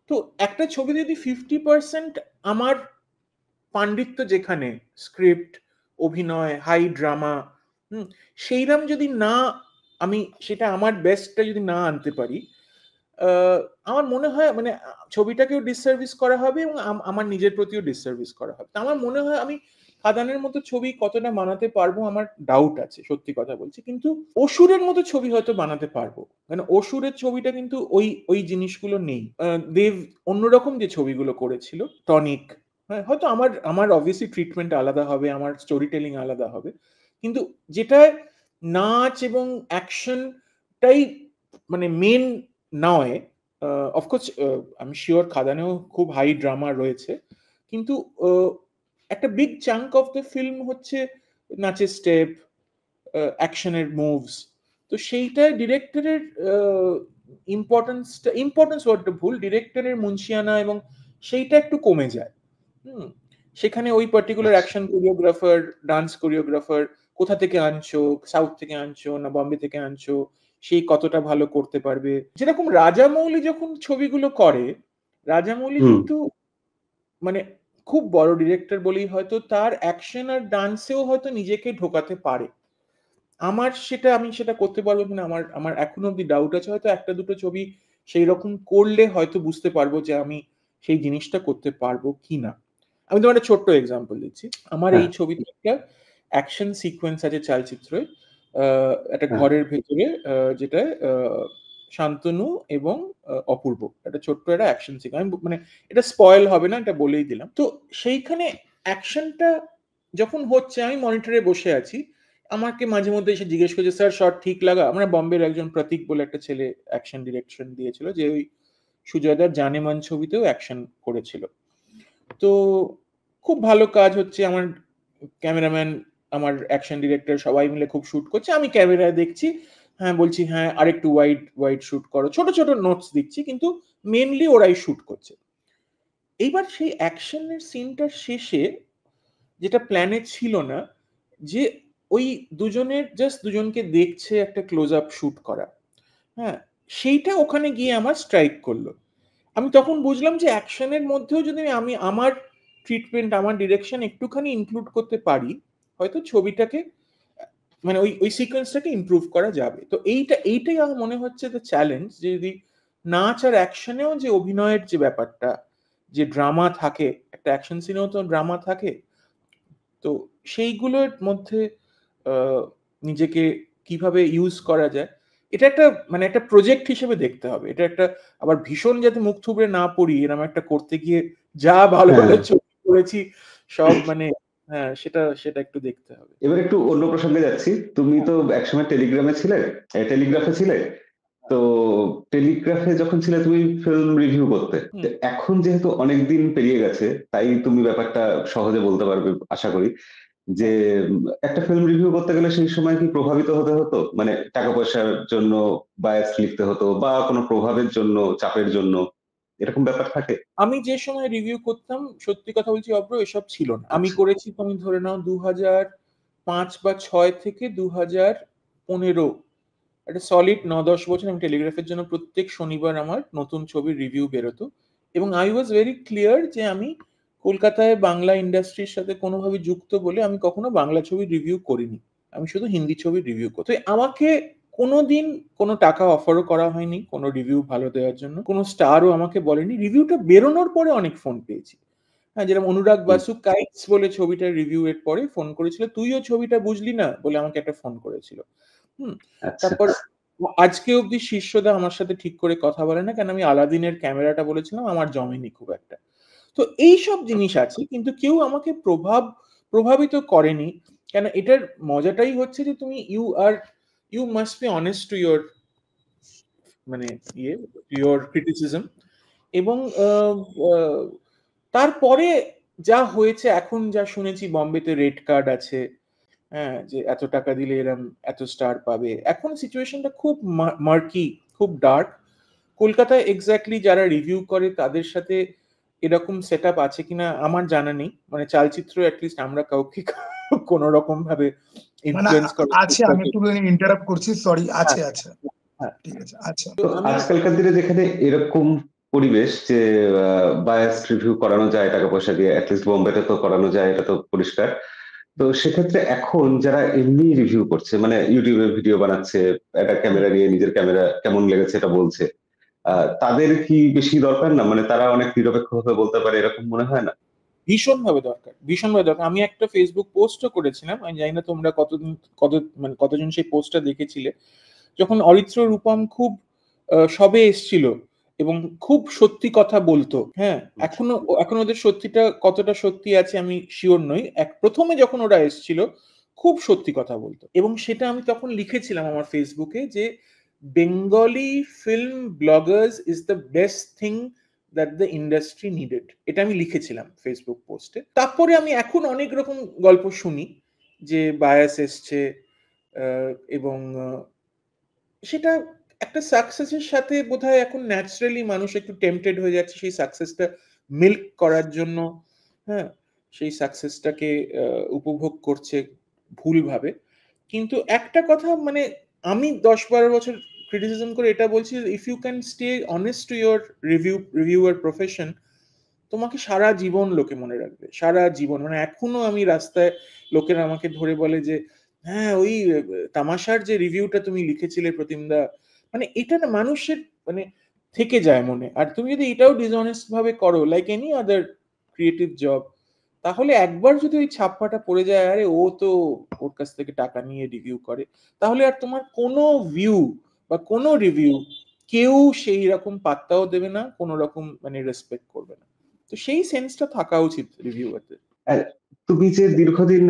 তো একটা ছবি যদি 50% আমার পাণ্ডিত্য, যেখানে স্ক্রিপ্ট, অভিনয়, হাই ড্রামা, সেইরাম যদি না, আমি সেটা আমার বেস্টটা যদি না আনতে পারি, আমার মনে হয় মানে ছবিটাকেও ডিসসার্ভিস করা হবে এবং আমার নিজের প্রতিও ডিসসার্ভিস করা হবে। আমার মনে হয় আমি খাদানের মতো ছবি কতটা বানাতে পারবো আমার ডাউট আছে, সত্যি কথা বলছি। কিন্তু অসুরের মতো ছবি হয়তো বানাতে পারবো, কারণ অসুরের ছবিটা কিন্তু ওই জিনিসগুলো নেই। দেব অন্যরকম যে ছবিগুলো করেছিল, টনিক, হ্যাঁ, হয়তো আমার অবভিয়াসলি ট্রিটমেন্ট আলাদা হবে, আমার স্টোরি টেলিং আলাদা হবে, কিন্তু যেটা নাচ এবং অ্যাকশনটাই মানে মেন নয়। অফকোর্স আমি শিওর খাদানেও খুব হাই ড্রামা রয়েছে, কিন্তু একটা big chunk of the film হচ্ছে নাচের স্টেপ, অ্যাকশনের মুভস। তো সেইটা ডিরেক্টরের ইম্পর্টেন্স ওয়ার্ডটা ভুল, ডিরেক্টরের মুন্সিয়ানা এবং সেইটা একটু কমে যায়। সেখানে ওই particular action choreographer, dance choreographer, কোথা থেকে আনছো, সাউথ থেকে আনছো না বম্বে থেকে আনছো, সেই কতটা ভালো করতে পারবে। যেরকম রাজামৌলি যখন ছবিগুলো করে, রাজামৌলি কিন্তু মানে খুব বড় ডিরেক্টর বলেই হয়তো তার অ্যাকশন আর ডান্সেও হয়তো নিজেকে ঢোকাতে পারে। আমি সেটা করতে পারবো কিনা আমার আমার এখনো অব্দি ডাউট আছে। হয়তো একটা দুটো ছবি সেই রকম করলে হয়তো বুঝতে পারবো যে আমি সেই জিনিসটা করতে পারবো কিনা। আমি তোমার একটা ছোট্ট এক্সাম্পল দিচ্ছি। আমার এই ছবিতে একটা অ্যাকশন সিকোয়েন্স আছে চালচিত্রে, একটা ঘরের ভেতরে, যেটা শান্তনু এবং অপূর্ব একটা ছোট্ট একটা অ্যাকশন সিকোয়েন্স। আমি মানে এটা স্পয়েল হবে না, এটা বলেই দিলাম। তো সেইখানে অ্যাকশনটা যখন হচ্ছে আমি মনিটরে বসে আছি, আমাকে মাঝে মধ্যে এসে জিজ্ঞেস করছে, স্যার শট ঠিক লাগা? আমরা বম্বের একজন প্রতীক বলে একটা ছেলে অ্যাকশন ডিরেকশন দিয়েছিল, যে ওই সুজয়দার জানেমান ছবিতেও অ্যাকশন করেছিল। তো খুব ভালো কাজ হচ্ছে, আমার ক্যামেরাম্যান, আমার অ্যাকশন ডিরেক্টর সবাই মিলে খুব শুট করছে, আমি ক্যামেরায় দেখছি, হ্যাঁ বলছি হ্যাঁ আরেকটু ওয়াইড ওয়াইড শুট করো, ছোট ছোট নোটস দিচ্ছি, কিন্তু মেনলি ওরাই শুট করছে। এইবার সেই অ্যাকশনের সিনটার শেষে যেটা প্ল্যানে ছিল না, যে ওই দুজনকে দেখছে একটা ক্লোজ আপ শুট করা, হ্যাঁ, সেইটা ওখানে গিয়ে আমার স্ট্রাইক করলো। আমি তখন বুঝলাম যে অ্যাকশনের মধ্যেও যদি আমি আমার ট্রিটমেন্ট, আমার ডিরেকশন একটুখানি ইনক্লুড করতে পারি, হয়তো ছবিটাকে মানে ওই সিকোয়েন্সটাকে ইমপ্রুভ করা যাবে। তো এইটাই আমার মনে হচ্ছে দ্য চ্যালেঞ্জ, যে যদি নাচ আর অ্যাকশনেও যে অভিনয়ের যে ব্যাপারটা, যে ড্রামা থাকে, একটা অ্যাকশন সিনেও তো ড্রামা থাকে, তো সেইগুলোর মধ্যে নিজেকে কিভাবে ইউজ করা যায়, এটা একটা মানে একটা প্রজেক্ট হিসেবে দেখতে হবে। এটা একটা আবার ভীষণ যাতে মুখ থুবড়ে না পড়ি এরকম একটা করতে গিয়ে যা ভালো ভালো ছবি করেছি সব মানে, হ্যাঁ সেটা একটু দেখতে হবে। এবার একটু অন্য প্রসঙ্গে যাচ্ছি। তুমি তো একসময় টেলিগ্রাফে ছিলে। তো টেলিগ্রাফে যখন ছিলে তুমি ফিল্ম রিভিউ করতে, এখন যেহেতু অনেকদিন পেরিয়ে গেছে তাই তুমি ব্যাপারটা সহজে বলতে পারবে আশা করি, যে একটা ফিল্ম রিভিউ করতে গেলে সেই সময় কি প্রভাবিত হতে হতো, মানে টাকা পয়সার জন্য বায়াস লিখতে হতো বা কোনো প্রভাবের জন্য, চাপের জন্য, এরকম ব্যাপার থাকে? আমি যে সময় রিভিউ করতাম, সত্যি কথা বলছি অব্র, এসব ছিল না। আমি করেছি তুমি ধরে নাও 2005 বা 6 থেকে 2015, একটা সলিড 9-10 বছর আমি টেলিগ্রাফের জন্য প্রত্যেক শনিবার আমার নতুন ছবির রিভিউ বেরোতো, এবং আই ওয়াজ ভেরি ক্লিয়ার যে আমি কলকাতায় বাংলা ইন্ডাস্ট্রির সাথে কোনোভাবে যুক্ত বলে আমি কখনো বাংলা ছবির রিভিউ করিনি, আমি শুধু হিন্দি ছবির রিভিউ করতে। আমাকে কোনোদিন কোনো টাকা অফারও করা হয়নি কোনো রিভিউ ভালো দেওয়ার জন্য, কোনো স্টারও আমাকে বলেনি। রিভিউটা বেরোনোর পরে অনেক ফোন পেয়েছি, হ্যাঁ, যেরকম অনুরাগ বাসু কাইটস বলে ছবিটার রিভিউ এর পরে ফোন করেছিল, তুইও ছবিটা বুঝলি না বলে আমাকে একটা ফোন করেছিল। তারপর আজকে অব্দি শীর্ষদা আমার সাথে ঠিক করে কথা বলে না, কেন আমি আলাদিনের ক্যামেরাটা বলেছিলাম আমার জমেনি খুব একটা। তো এইসব জিনিস আছে, কিন্তু কেউ আমাকে প্রভাবিত করেনি, কেন এটার মজাটাই হচ্ছে যে তুমি you must be honest to your মানে ইয়োর ক্রিটিসিজম, এবং তারপরে যা হয়েছে, এখন যা শুনেছি বম্বেতে রেড কার্ড আছে, হ্যাঁ, যে এত টাকা দিলে এরম এত স্টার পাবে, এখন সিচুয়েশনটা খুব মার্কি, খুব ডার্ক। কলকাতায় এক্স্যাক্টলি যারা রিভিউ করে তাদের সাথে এরকম সেট আপ আছে কিনা আমার জানা নেই, মানে চালচিত্র অ্যাটলিস্ট আমরা কাউকে কোন রকম ভাবে ইনফ্লুয়েন্স করে আছে। আমি একটু ইন্টারাপ্ট করছি, সরি। আছে ঠিক আছে। আচ্ছা, তো আজকালকার দিনে যেখানে এরকম পরিবেশ যে বায়াস রিভিউ করানো যায় টাকা পয়সা দিয়ে, অ্যাটলিস্ট বোম্বেতে তো করানো যায়, এটা তো পরিষ্কার। তো সেক্ষেত্রে এখন যারা এমনি রিভিউ করছে, মানে ইউটিউবে ভিডিও বানাচ্ছে, একটা ক্যামেরা নিয়ে নিজের ক্যামেরা কেমন লেগেছে এটা বলছে, তাদের কি বেশি দরকার না? মানে তারা অনেক নিরপেক্ষ ভাবে বলতে পারে, এরকম মনে হয় না? ভীষণভাবে দরকার। আমি একটা ফেসবুক পোস্টও করেছিলাম, আমি জানি না তোমরা কতজন সেই পোস্টটা দেখেছিলে, যখন অরিত্র রূপম খুব সবে এসছিল এবং খুব সত্যি কথা বলতো, হ্যাঁ, এখন ওদের সত্যিটা কতটা সত্যি আছে আমি শিওর নই। প্রথমে যখন ওরা এসছিল খুব সত্যি কথা বলতো, এবং সেটা আমি তখন লিখেছিলাম আমার ফেসবুকে যে Bengali film Bloggers is the best thing that the industry needed, এটা আমি লিখেছিলাম ফেসবুক পোস্টে। তারপরে আমি এখন অনেক রকম গল্প শুনি যে বায়াস এসছে, এবং সেটা একটা সাকসেসের সাথে বোধহয় এখন ন্যাচারালি মানুষ একটু টেম্পটেড হয়ে যাচ্ছে সেই সাকসেসটা মিল্ক করার জন্য, হ্যাঁ, সেই সাকসেসটাকে উপভোগ করছে ভুলভাবে। কিন্তু একটা কথা মানে আমি 10-12 বছর ক্রিটিসিজম করে এটা বলছি, if you can stay honest to your reviewer profession, তোমাকে সারা জীবন লোকে মনে রাখবে, সারা জীবন। মানে এখনো আমি রাস্তায় লোকেরা আমাকে ধরে বলে যে হ্যাঁ ওই তামাশার যে রিভিউটা তুমি লিখেছিলে প্রতিমদা, মানে এটা না মানুষের মানে থেকে যায় মনে। আর তুমি যদি এটাও ডিসঅনেস্ট ভাবে করো like any other creative job, তাহলে একবার যদি ওই ছাপ্পাটা পড়ে যায় আরে ও তো ওর কাছ থেকে টাকা নিয়ে রিভিউ করে, তাহলে আর তোমার কোনো ভিউ বা কোনো রিভিউ কেউ সেই রকম পাত্তাও দেবে না, কোনো রকম মানে রেসপেক্ট করবে না। তো সেই সেন্সটা থাকা উচিত রিভিউয়ারদের। তুমি যে দীর্ঘদিন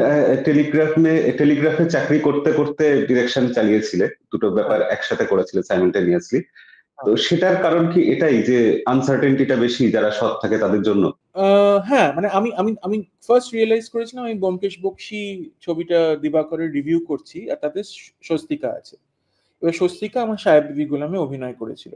টেলিগ্রাফে চাকরি করতে করতে ডিরেকশন চালিয়েছিলে, দুটো ব্যাপার একসাথে করেছিলে সাইমultaneously, তো সেটার কারণ কি এটাই যে আনসার্টেনটিটা বেশি যারা সৎ থাকে তাদের জন্য? হ্যাঁ মানে আমি আমি আমি ফার্স্ট রিয়েলাইজ করেছিলাম আমি ব্যোমকেশ বক্সী ছবিটা দিবাকরের রিভিউ করছি, আর তাতে স্বস্তিকা আছে। এবার স্বস্তিকা আমার সাহেব বিবি গোলামে অভিনয় করেছিল।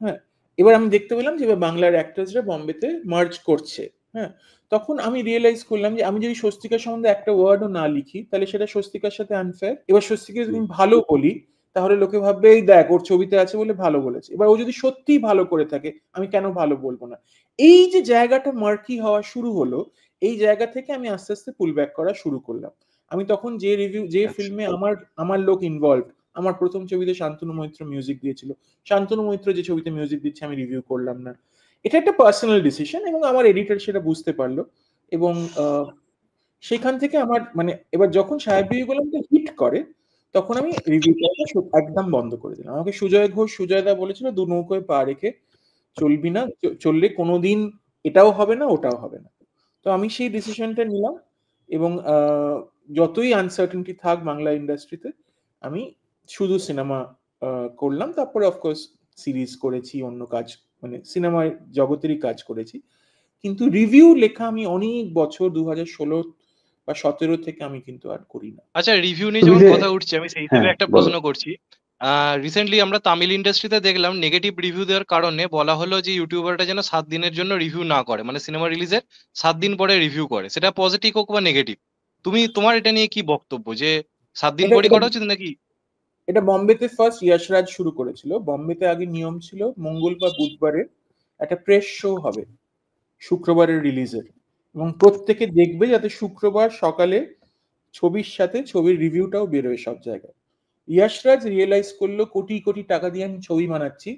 হ্যাঁ, এবার আমি দেখতে পেলাম যে এবার বাংলার অ্যাক্টরসরা বম্বেতে মার্জ করছে। হ্যাঁ, তখন আমি রিয়েলাইজ করলাম যে আমি যদি স্বস্তিকার সম্বন্ধে একটা ওয়ার্ডও না লিখি তাহলে সেটা স্বস্তিকার সাথে আনফেয়ার। এবার স্বস্তিকা যদি আমি ভালো বলি তাহলে লোকে ভাববে এই দেখ ওর ছবিতে আছে বলে ভালো বলেছে। এবার ও যদি সত্যিই ভালো করে থাকে আমি কেন ভালো বলবো না? এই যে জায়গাটা মার্কি হওয়া শুরু হলো, এই জায়গা থেকে আমি আস্তে আস্তে পুল ব্যাক করা শুরু করলাম। আমি তখন যে রিভিউ যে ফিল্মে আমার লোক ইনভলভ, আমার প্রথম ছবিতে শান্তনু মৈত্র মিউজিক দিয়েছিল, শান্তনু মৈত্র যে ছবিতে মিউজিক দিচ্ছে আমি রিভিউ করলাম না। এটা একটা পার্সোনাল ডিসিশন এবং আমার এডিটর সেটা বুঝতে পারলো এবং সেখান থেকে আমার মানে এবার যখন সাহেব বিবি গোলামটা হিট করে তখন আমি রিভিউ করাটা একদম বন্ধ করে দিলাম। আমাকে সুজয় ঘোষ সুজয়দা বলেছিল দু নৌকোয় পা রেখে চলবি না, চললে কোনোদিন এটাও হবে না ওটাও হবে না। তো আমি সেই ডিসিশনটা নিলাম এবং যতই আনসার্টেনটি থাক বাংলা ইন্ডাস্ট্রিতে আমি শুধু সিনেমা করলাম। তারপরে অফকোর্স সিরিজ করেছি, অন্য কাজ মানে সিনেমার জগতেরই কাজ করেছি, কিন্তু রিভিউ লেখা আমি অনেক বছর 2016 বা 17 থেকে আমি কিন্তু আর করি না। আচ্ছা, রিভিউ নিয়ে যখন কথা উঠছে আমি সেই হিসেবে একটা প্রশ্ন করছি। রিসেন্টলি আমরা তামিল ইন্ডাস্ট্রিতে দেখলাম নেগেটিভ রিভিউ দেওয়ার কারণে বলা হলো যে ইউটিউবারটা যেন 7 দিনের জন্য রিভিউ না করে, মানে সিনেমা রিলিজের 7 দিন পরে রিভিউ করে, সেটা পজিটিভ হোক বা নেগেটিভ। তোমার এটা নিয়ে কি বক্তব্য, যে 7 দিন পরে করা উচিত নাকি? এটা বম্বেতে ফার্স্ট ইয়াশরাজ শুরু করেছিল। বম্বেতে আগে নিয়ম ছিল মঙ্গল বা বুধবারে একটা প্রেস শো হবে শুক্রবারের রিলিজের, এবং প্রত্যেকে দেখবে যাতে শুক্রবার সকালে ছবির সাথে ছবির রিভিউটাও বেরোয় সব জায়গায়। ইয়াশরাজ রিয়েলাইজ করলো কোটি কোটি টাকা দিয়ে আমি ছবি বানাচ্ছি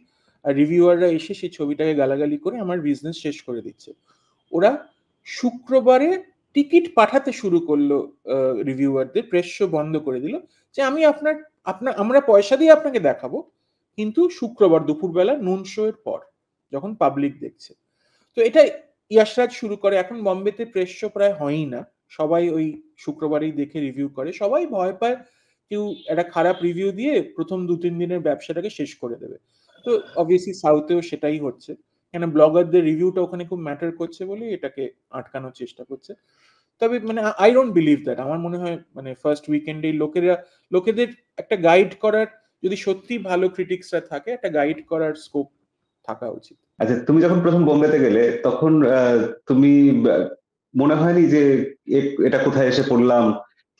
আর রিভিউয়াররা এসে সেই ছবিটাকে গালাগালি করে আমার বিজনেস শেষ করে দিচ্ছে। ওরা শুক্রবারে টিকিট পাঠাতে শুরু করলো রিভিউয়ারদের, প্রেস শো বন্ধ করে দিল যে আমি আমরা পয়সা দিয়ে আপনাকে দেখাবো, কিন্তু শুক্রবার দুপুরবেলা নুন শো এর পর যখন পাবলিক দেখছে। তো এটা ইয়াশরাজ শুরু করে। এখন বম্বেতে প্রেস শো প্রায় হয়ই না, সবাই ওই শুক্রবারেই দেখে রিভিউ করে। সবাই ভয় পায় কেউ একটা খারাপ রিভিউ দিয়ে প্রথম 2-3 দিনের ব্যবসাটাকে শেষ করে দেবে। তো অবভিয়াসলি সাউথেও সেটাই হচ্ছে, কেন ব্লগারদের রিভিউটা ওখানে খুব ম্যাটার করছে বলে এটাকে আটকানোর চেষ্টা করছে। তবে মানে আই ডোন্ট বিলিভ দ্যাট। আমার মনে হয় মানে ফার্স্ট উইকেন্ডে লোকেদের একটা গাইড করার, যদি সত্যি ভালো ক্রিটিক্সরা থাকে একটা গাইড করার স্কোপ থাকা উচিত। আচ্ছা, তুমি যখন প্রথম বোম্বেতে গেলে তখন তুমি মনে হয়নি যে এটা কোথায় এসে পড়লাম,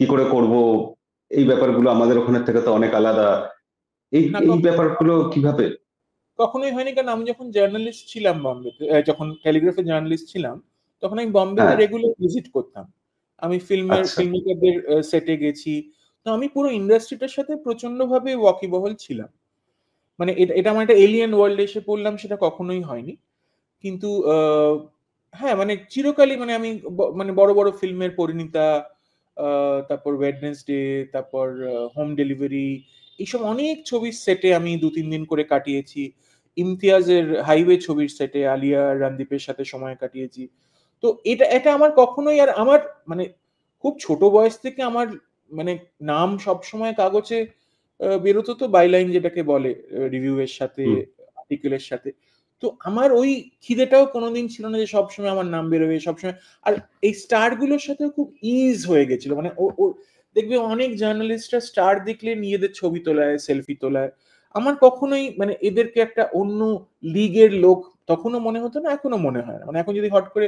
কি করে করব, এই ব্যাপারগুলো আমাদের ওখানের থেকে তো অনেক আলাদা, এই ব্যাপারগুলো কিভাবে? কখনোই হয়নি, কারণ আমি যখন জার্নালিস্ট ছিলাম বম্বেতে, যখন টেলিগ্রাফে জার্নালিস্ট ছিলাম তখন আমি বম্বেতে রেগুলার ভিজিট করতাম। আমি ফিল্মমেকারদের সেটে গেছি। তো আমি পুরো ইন্ডাস্ট্রিটার সাথে প্রচন্ড ভাবে ওয়াকিবহল ছিলাম। মানে এটা আমার একটা এলিয়েন ওয়ার্ল্ডে এসে পড়লাম সেটা কখনোই হয়নি। কিন্তু হ্যাঁ মানে চিরকালই মানে আমি মানে বড় বড় ফিল্মের পরিণীতা, তারপর ওয়েডনেসডে, তারপর হোম ডেলিভারি, এইসব অনেক ছবির সেটে আমি 2-3 দিন করে কাটিয়েছি। ইমতিয়াজের হাইওয়ে ছবির সেটে আলিয়া রণদীপের সাথে সময় কাটিয়েছি। তো এটা আমার কখনোই, আর আমার মানে খুব ছোট বয়স থেকে আমার মানে নাম সবসময় কাগজে বেরোতো, তো বাইলাইন যেটাকে বলে রিভিউ এর সাথে আর্টিকেলের সাথে। তো আমার ওই খিদেটাও কোনোদিন ছিল না যে সবসময় আমার নাম বেরোবে সবসময়। আর এই স্টার গুলোর সাথেও খুব ইজ হয়ে গেছিল, মানে ও দেখবে অনেক জার্নালিস্টরা স্টার দেখলে নিজেদের ছবি তোলায়, সেলফি তোলায়। আমার কখনোই মানে এদেরকে একটা অন্য লিগের লোক তখনও মনে হতো না, এখনো মনে হয় না। মানে এখন যদি হট করে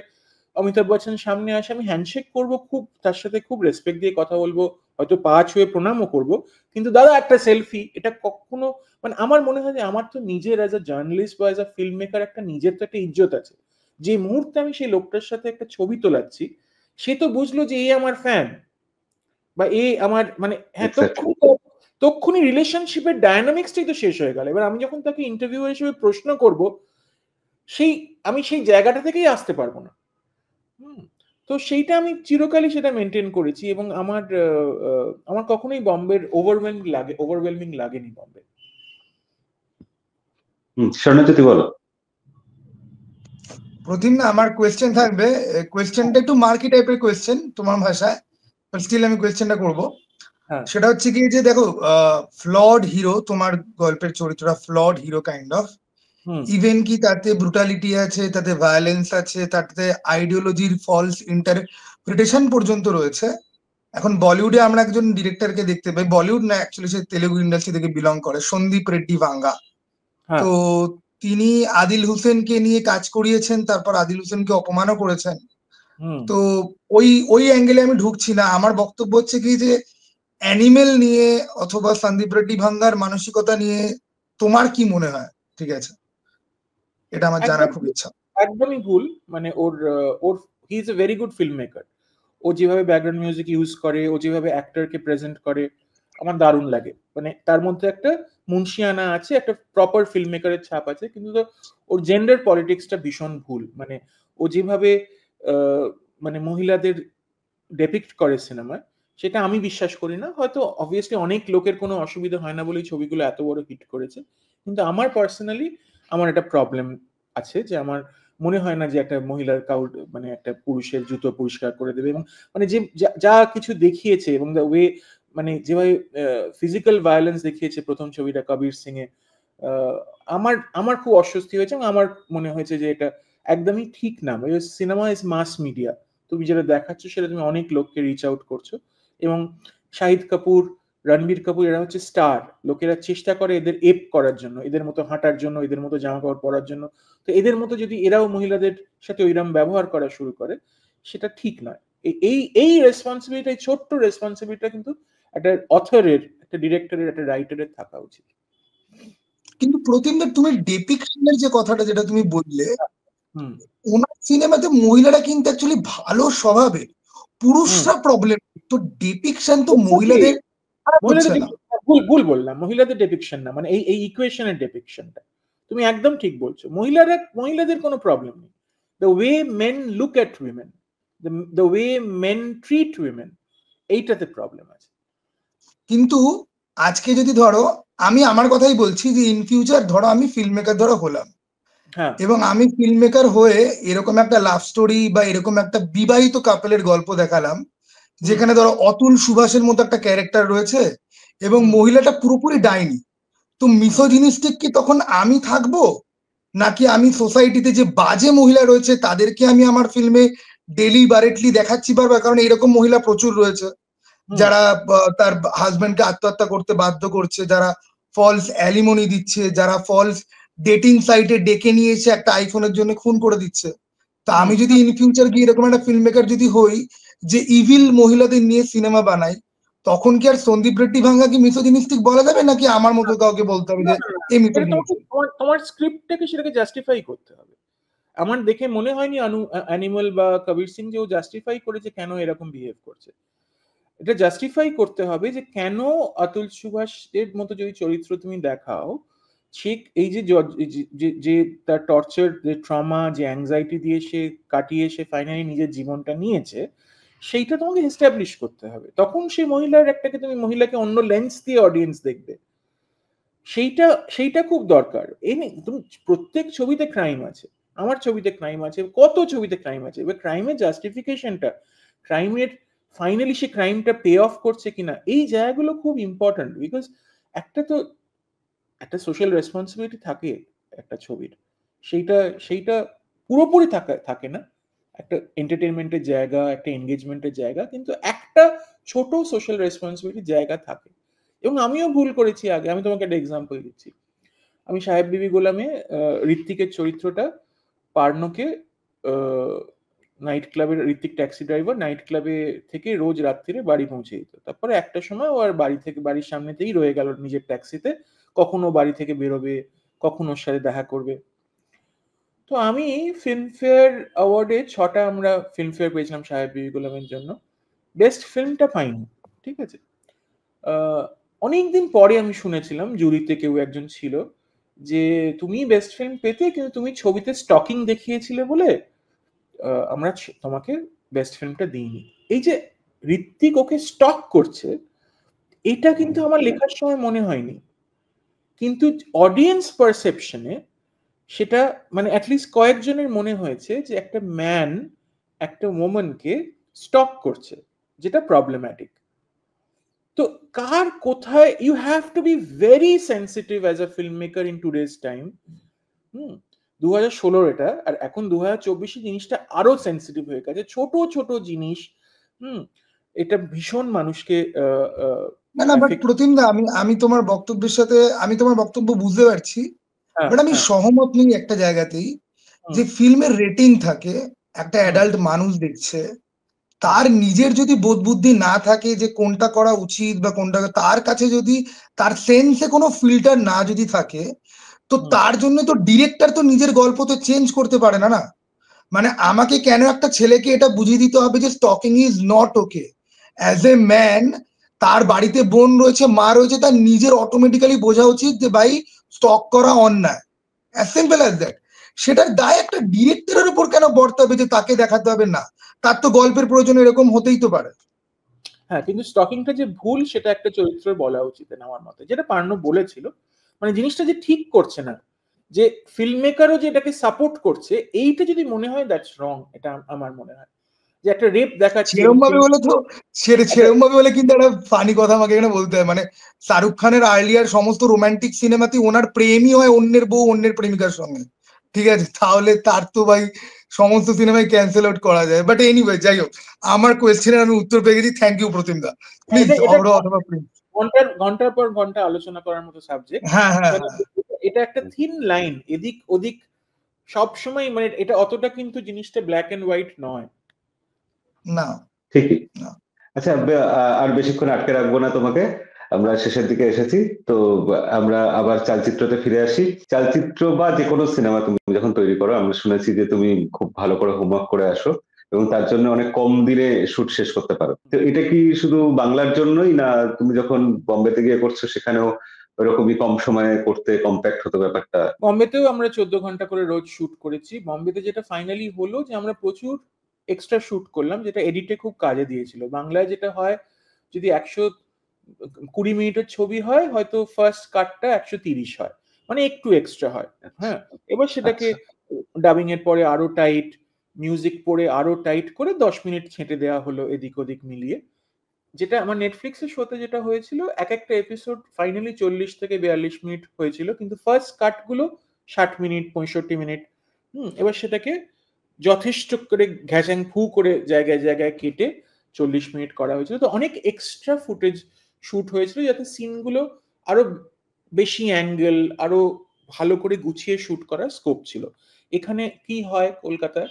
অমিতাভ বচ্চন সামনে আসে, আমি হ্যান্ডশেক করব, খুব তার সাথে খুব রেসপেক্ট দিয়ে কথা বলবো, হয়তো পা ছুঁয়ে প্রণামও করব, কিন্তু দাদা একটা সেলফি, এটা কখনো মানে আমার মনে হয় যে আমার তো নিজের অ্যাজ আ জার্নালিস্ট বা অ্যাজ আ ফিল্ম মেকার একটা নিজের তো একটা ইজ্জত আছে। যে মুহূর্তে আমি সেই লোকটার সাথে একটা ছবি তোলাচ্ছি, সে তো বুঝলো যে এ আমার ফ্যান বা এ আমার মানে হ্যাঁ, তক্ষুনি রিলেশনশিপের ডায়নামিক্সটাই তো শেষ হয়ে গেল। এবার আমি যখন তাকে ইন্টারভিউ হিসেবে প্রশ্ন করব, আমি সেই জায়গাটা থেকেই আসতে পারবো না। তো সেইটা আমি চিরকালই সেটা মেনটেন করেছি, এবং আমার কখনোই বম্বের ওভারওয়েলমিং লাগেনি বম্বে। স্বর্ণজ্যোতি বলো। প্রতিম না, আমার কোয়েশ্চেন থাকবে, কোয়েশ্চেনটা একটু মার্কি টাইপের কোয়েশ্চেন তোমার ভাষায়, বাট স্টিল আমি কোয়েশ্চেনটা করব। সেটা হচ্ছে কি যে দেখো, ফ্লড হিরো, তোমার গল্পের চরিত্রটা flood hero kind of, even কি তাতে ব্রুটালিটি আছে, তাতে ভায়োলেন্স আছে, তাতে আইডিওলজির ফলস ইন্টারপ্রিটেশন পর্যন্ত রয়েছে। এখন বলিউডে আমরা একজন ডিরেক্টরকে দেখতে পাই, বলিউড না অ্যাকচুয়ালি সে তেলেগু ইন্ডাস্ট্রি থেকে বিলং করে, সন্দীপ রেড্ডি ভাঙ্গা। তো তিনি আদিল হুসেনকে নিয়ে কাজ করিয়েছেন, তারপর আদিল হোসেনকে অপমানও করেছেন। তো ওই অ্যাঙ্গেলে আমি ঢুকছি না। আমার বক্তব্য হচ্ছে কি যে অ্যানিমেল নিয়ে অথবা সন্দীপ রেড্ডি ভাঙ্গার মানসিকতা নিয়ে তোমার কি মনে হয়? ঠিক আছে, এটা আমার জানার খুব ইচ্ছা। একদমই ভুল। মানে ওর he is a very good film maker. ও যেভাবে ব্যাকগ্রাউন্ড মিউজিক ইউজ করে, ও যেভাবে অ্যাক্টরকে প্রেজেন্ট করে, আমার দারুণ লাগে। মানে তার মধ্যে একটা মুন্সিয়ানা আছে, একটা প্রপার ফিল্ম মেকারের ছাপ আছে, কিন্তু ওর জেন্ডার পলিটিক্সটা ভীষণ ভুল। মানে ও যেভাবে মানে মহিলাদের ডেপিক্ট করে সিনেমায়, সেটা আমি বিশ্বাস করি না। হয়তো অবভিয়াসলি অনেক লোকের কোনো অসুবিধা হয় না বলেই ছবিগুলো এত বড় হিট করেছে, কিন্তু আমার পার্সোনালি আমার একটা প্রবলেম আছে, যে আমার মনে হয় না যে একটা মহিলার মানে একটা পুরুষের জুতো পরিষ্কার করে দেবে, এবং মানে যে যা কিছু দেখিয়েছে, এবং দ্য ওয়ে মানে যেভাবে ফিজিক্যাল ভায়োলেন্স দেখিয়েছে প্রথম ছবিটা কবির সিং এ, আমার খুব অস্বস্তি হয়েছে, এবং আমার মনে হয়েছে যে এটা একদমই ঠিক না। সিনেমা ইজ মাস মিডিয়া, তুমি যেটা দেখাচ্ছ সেটা তুমি অনেক লোককে রিচ আউট করছো, এবং শাহিদ কাপুর, রণবীর কাপুর, এরা হচ্ছে স্টার। লোকেরা চেষ্টা করে এদের এপ করার জন্য, এদের মতো হাঁটার জন্য, এদের মতো জামা কাপড় পরার জন্য। তো এদের মতো যদি এরাও মহিলাদের সাথে ওইরকম ব্যবহার করা শুরু করে, সেটা ঠিক নয়। এই রেসপন্সিবিলিটি, ছোট্ট রেসপন্সিবিলিটিটা কিন্তু একটা অথরের, একটা ডিরেক্টরের, একটা রাইটারের থাকা উচিত। কিন্তু প্রতিমদের তুমি ডেপিকশনের যে কথাটা যেটা তুমি বললে, ওনার সিনেমাতে মহিলারা কিন্তু অ্যাকচুয়ালি ভালো স্বভাবের, পুরুষরা প্রবলেম। তো ডেপিকশন তো মহিলাদের ভুল বললাম, মহিলাদের ডেপিকশন না, মানে এই ইকুয়েশনের ডেপিকশনটা তুমি একদম ঠিক বলছো। মহিলাদের কোনো প্রবলেম নেই। The way men look at women, the way men treat women, এইটাতে প্রবলেম আছে। কিন্তু আজকে যদি ধরো, আমি আমার কথাই বলছি যে ইন ফিউচার ধরো আমি ফিল্ম মেকার ধরো হলাম, এবং আমি ফিল্ম মেকার হয়ে এরকম একটা লাভ স্টোরি বা এরকম একটা বিবাহিত কাপলের গল্প দেখালাম, যেখানে ধরো অতুল সুভাষের মতো একটা ক্যারেক্টার রয়েছে, এবং মহিলাটা পুরোপুরি ডাইনি। তো মিসোজিনিস্টিক কি তখন আমি থাকবো, নাকি আমি সোসাইটিতে যে বাজে মহিলা রয়েছে তাদেরকে আমি আমার ফিল্মে ডেলিবারেটলি দেখাচ্ছি পারবো? কারণ এরকম মহিলা প্রচুর রয়েছে, যারা তার হাজবেন্ডকে আত্মহত্যা করতে বাধ্য করছে, যারা ফলস অ্যালিমনি দিচ্ছে, যারা ফলস ডেটিং সাইটে ডেকে নিয়ে এসে একটা আইফোনের জন্য খুন করে দিচ্ছে। তা আমি যদি ইন ফিউচার গিয়ে এরকম একটা ফিল্ম মেকার যদি হই যে ইভিল মহিলাদের নিয়ে সিনেমা বানাই, তখন কি আর সন্দীপ রেড্ডি ভাঙ্গা কি মিসোজিনিস্টিক বলা যাবে, নাকি আমার মতো কাউকে বলতে হবে যে এই মিসোজিনিস্টিক? তোমার স্ক্রিপ্টটাকে সেটাকে জাস্টিফাই করতে হবে। আমার দেখে মনে হয়নি অ্যানিমাল বা কবির সিং যে ও জাস্টিফাই করেছে কেন এরকম বিহেভ করছে। এটা জাস্টিফাই করতে হবে যে কেন অতুল সুভাষের মতো যদি চরিত্র তুমি দেখাও, ঠিক এই যে তার টর্চার, যে ট্রমা, যে অ্যাংজাইটি দিয়ে সে কাটিয়ে সে ফাইনালি নিজের জীবনটা নিয়েছে, সেইটা তোমাকে এস্টাবলিশ করতে হবে। তখন সেই তুমি মহিলাকে অন্য লেন্স দিয়ে অডিয়েন্স দেখবে। সেইটা খুব দরকার। তুমি প্রত্যেক ছবিতে ক্রাইম আছে, আমার ছবিতে ক্রাইম আছে, কত ছবিতে ক্রাইম আছে। এবার ক্রাইমের জাস্টিফিকেশনটা, ক্রাইমের ফাইনালি সে ক্রাইমটা পে অফ করছে কিনা, এই জায়গাগুলো খুব ইম্পর্টেন্ট। বিকজ একটা সোশ্যাল রেসপন্সিবিলিটি থাকে একটা ছবির, সেইটা পুরোপুরি থাকে না। একটা এন্টারটেনমেন্টের জায়গা, একটা এনগেজমেন্টের জায়গা, কিন্তু একটা ছোট সোশ্যাল রেসপন্সিবিলিটির জায়গা থাকে। এবং আমিও ভুল করেছি আগে। আমি তোমাকে একটা এক্সাম্পল দিচ্ছি। আমি সাহেব বিবি গোলামে ঋত্বিকের চরিত্রটা পার্নোকে নাইট ক্লাবের, ঋত্বিক ট্যাক্সি ড্রাইভার, নাইট ক্লাবে থেকে রোজ রাত্রিরে বাড়ি পৌঁছে দিত। তারপরে একটা সময় ও আর বাড়ির সামনে থেকেই রয়ে গেল নিজের ট্যাক্সিতে, কখনো বাড়ি থেকে বেরোবে, কখনো ওর সাথে দেখা করবে। তো আমি ফিল্মফেয়ার অ্যাওয়ার্ডে 6টা আমরা ফিল্মফেয়ার পেয়েছিলাম সাহেব বিবি গোলামের জন্য, বেস্ট ফিল্মটা পাইনি, ঠিক আছে। অনেকদিন পরে আমি শুনেছিলাম, জুরিতে কেউ একজন ছিল, যে তুমি বেস্ট ফিল্ম পেতে, কিন্তু তুমি ছবিতে স্টকিং দেখিয়েছিলে বলে আমরা তোমাকে বেস্ট ফিল্মটা দিইনি। এই যে ঋত্বিক ওকে স্টক করছে, এটা কিন্তু আমার লেখার সময় মনে হয়নি, কিন্তু অডিয়েন্স পারসেপশনে সেটা মানে অ্যাটলিস্ট কয়েকজনের মনে হয়েছে যে একটা ম্যান একটা ওম্যানকে স্টক করছে, যেটা প্রবলেম্যাটিক। তো কার কোথায়, you have to be very sensitive as a film maker in today's time. 2016 এটা, আর এখন 2024 জিনিসটা আরো সেন্সিটিভ হয়ে গেছে, ছোট ছোট জিনিস। এটা ভীষণ মানুষকে না বাট প্রতিমদা, আমি তোমার বক্তব্যের সাথে, আমি তোমার বক্তব্য বুঝতে পারছি, বাট আমি সহমত নেই একটা জায়গাতেই, যে ফিল্মের রেটিং থাকে, একটা অ্যাডাল্ট মানুষ দেখছে, তার নিজের যদি বোধ বুদ্ধি না থাকে যে কোনটা করা উচিত বা কোনটা, তার কাছে যদি তার সেন্সে কোনো ফিল্টার না যদি থাকে, তো তার জন্য তো ডিরেক্টর তো নিজের গল্প তো চেঞ্জ করতে পারে না। মানে আমাকে কেন একটা ছেলেকে এটা বুঝিয়ে দিতে হবে যে stocking is not okay? As a man, তার বাড়িতে বোন রয়েছে, মা রয়েছে, তার নিজের অটোমেটিক্যালি বোঝা উচিত যে ভাই স্টক করা অন্যায়, অ্যাজ সিম্পল অ্যাজ দ্যাট। সেটার দায় একটা ডিরেক্টরের উপর কেন বর্তাবে যে তাকে দেখাতে হবে? না, তার তো গল্পের প্রয়োজন এরকম হতেই তো পারে। হ্যাঁ, কিন্তু স্টকিংটা যে ভুল সেটা একটা চরিত্রের বলা উচিত আমার মতে, যেটা পার্নো বলেছিল, মানে জিনিসটা যে ঠিক করছে না, যে ফিল্ম মেকারও যে এটাকে সাপোর্ট করছে, এইটা যদি মনে হয় দ্যাটস রং। এটা আমার মনে হয় যে একটা রেপ দেখাচ্ছে সেরকম ভাবে বলে তো, সেরকম ভাবে বলে কিন্তু একটা ফানি কথা আমাকে এখানে বলতে হয়, মানে শাহরুখ খানের আর্লিয়ার সমস্ত রোমান্টিক সিনেমাতে ওনার প্রেমই হয় অন্যের বউ অন্যের প্রেমিকার সঙ্গে, ঠিক আছে? তাহলে তার তো ভাই সমস্ত সিনেমায় ক্যান্সেল আউট করা যায়। বাট এনিওয়ে, যাই হোক, আমার কোয়েশ্চেনের আমি উত্তর পেয়ে গেছি। থ্যাংক ইউ প্রতিমদা। প্লিজ অথবা প্লিজ, ঘন্টার পর ঘন্টা আলোচনা করার মতো সাবজেক্ট। হ্যাঁ হ্যাঁ, এটা একটা থিন লাইন, এদিক ওদিক সব সময়, মানে এটা অতটা কিন্তু জিনিসটা ব্ল্যাক এন্ড হোয়াইট নয়। না ঠিকই। আচ্ছা, আর বেশিক্ষণ আটকে রাখবো না তোমাকে, আমরা শেষের দিকে এসেছি। তো আমরা আবার চালচিত্রতে ফিরে আসি। চালচিত্র বা যে কোনো সিনেমা তুমি যখন তৈরি করো, আমরা শুনেছি যে তুমি খুব ভালো করে হোমওয়ার্ক করে আসো এবং তার জন্য অনেক কম দিনে শুট শেষ করতে পারো। তো এটা কি শুধু বাংলার জন্যই, না তুমি যখন বম্বেতে গিয়ে করছো সেখানেও ওরকমই কম সময়ে করতে কম্প্যাক্ট হতো ব্যাপারটা? বম্বেতেও আমরা 14 ঘন্টা করে রোজ শুট করেছি। বম্বেতে যেটা ফাইনালি হলো যে আমরা প্রচুর এক্সট্রা শুট করলাম, যেটা এডিটে খুব কাজে দিয়েছিল। বাংলায় যেটা হয়, যদি 120 মিনিটের ছবি হয়, হয়তো ফার্স্ট কাটটা 130 হয়, মানে একটু এক্সট্রা হয়। হ্যাঁ, এবার সেটাকে ডাবিং এর পরে আরো টাইট, মিউজিক পরে আরো টাইট করে 10 মিনিট ছেঁটে দেওয়া হলো এদিক ওদিক মিলিয়ে। যেটা আমার নেটফ্লিক্সের শোতে যেটা হয়েছিল, এক একটা এপিসোড ফাইনালি 40 থেকে 42 মিনিট হয়েছিল, কিন্তু ফার্স্ট কাট গুলো 60 মিনিট 65 মিনিট। এবার সেটাকে যথেষ্ট করে ঘ্যাচাং ফু করে জায়গায় জায়গায় কেটে 40 মিনিট করা হয়েছিল। তো অনেক এক্সট্রা ফুটেজ শুট হয়েছিল, যাতে সিনগুলো আরো বেশি অ্যাঙ্গেল, আরো ভালো করে গুছিয়ে শুট করার স্কোপ ছিল। এখানে কি হয় কলকাতায়,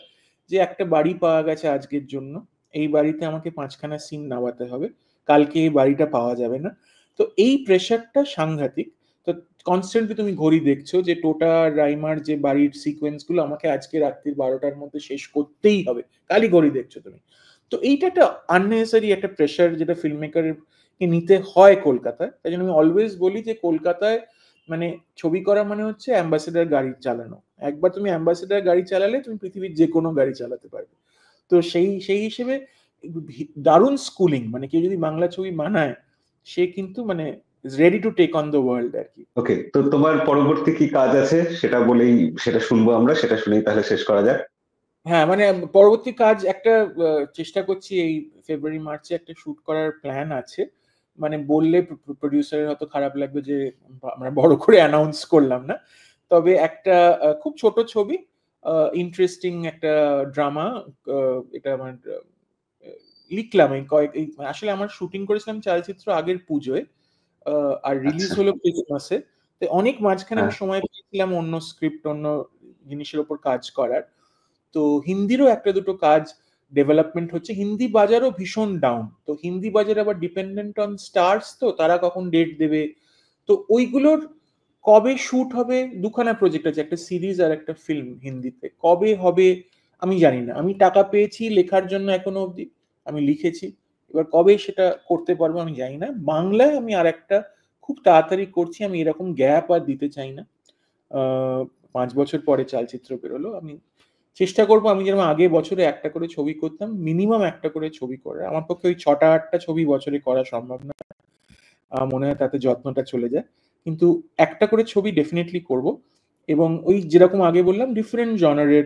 যে একটা বাড়ি পাওয়া গেছে আজকের জন্য, এই বাড়িতে আমাকে 5খানা সিন নামাতে হবে, কালকে এই বাড়িটা পাওয়া যাবে না। তো এই প্রেশারটা সাংঘাতিক। তো কনস্ট্যান্টলি তুমি ঘড়ি দেখছো যে টোটা রাইমার যে বাড়ির সিকোয়েন্স গুলো আমাকে আজকে রাত্রির 12টার মধ্যে শেষ করতেই হবে, কালই ঘড়ি দেখছো তুমি। তো এইটা একটা আননেসেসারি একটা প্রেশার, যেটা ফিল্ম মেকারের কে নিতে হয় কলকাতায়। তাই জন্য আমি অলওয়েজ বলি যে কলকাতায় মানে ছবি করা মানে হচ্ছে অ্যাম্বাসেডার গাড়ি চালানো। একবার তুমি অ্যাম্বাসেডার গাড়ি চালালে তুমি পৃথিবীর যে কোনো গাড়ি চালাতে পারবে। তো সেই হিসেবে দারুণ স্কুলিং, মানে কেউ যদি বাংলা ছবি বানায়, সে কিন্তু মানে ready to take on the world আর কি। ওকে, তো তোমার পরবর্তী কি কাজ আছে সেটা বলেই, সেটা শুনবো আমরা, সেটা শুনেই তাহলে শেষ করা যাক। হ্যাঁ, মানে পরবর্তী কাজ একটা চেষ্টা করছি, এই ফেব্রুয়ারি মার্চে একটা শুট করার প্ল্যান আছে। মানে বললে প্রডিউসারের হয়তো খারাপ লাগবে যে আমরা বড় করে অ্যানাউন্স করলাম না, তবে একটা খুব ছোট ছবি, ইন্টারেস্টিং একটা ড্রামা। এটা আমার লিখলাম আসলে আমার শুটিং করেছিলাম চালচিত্র আগের পুজোয়, আর রিলিজ হলো ক্রিসমাসে। তো অনেক মাঝখানে আমি সময় পেয়েছিলাম অন্য স্ক্রিপ্ট, অন্য জিনিসের উপর কাজ করার। তো হিন্দিরও একটা দুটো কাজ ডেভেলপমেন্ট হচ্ছে। হিন্দি বাজারও ভীষণ ডাউন, তো হিন্দি বাজার আবার ডিপেন্ডেন্ট অন স্টার্স, তো তারা কখন ডেট দেবে, তো ওইগুলোর কবে শুট হবে। দুখানা প্রজেক্ট আছে, একটা সিরিজ আর একটা ফিল্ম হিন্দিতে, কবে হবে আমি জানি না। আমি টাকা পেয়েছি লেখার জন্য এখনো অবধি, আমি লিখেছি, এবার কবে সেটা করতে পারবো আমি জানি না। বাংলায় আমি আর একটা খুব তাড়াতাড়ি করছি, আমি এরকম গ্যাপ আর দিতে চাই না। 5 বছর পরে চালচিত্র বেরোলো, আমি চেষ্টা করবো, আমি যেরকম আগে বছরে একটা করে ছবি করতাম, মিনিমাম একটা করে ছবি করে। আমার পক্ষে ওই 6টা-8টা ছবি বছরে করা সম্ভব না, মনে হয় তাতে যত্নটা চলে যায়, কিন্তু একটা করে ছবি ডেফিনেটলি করব। এবং ওই যেরকম আগে বললাম ডিফারেন্ট জনারের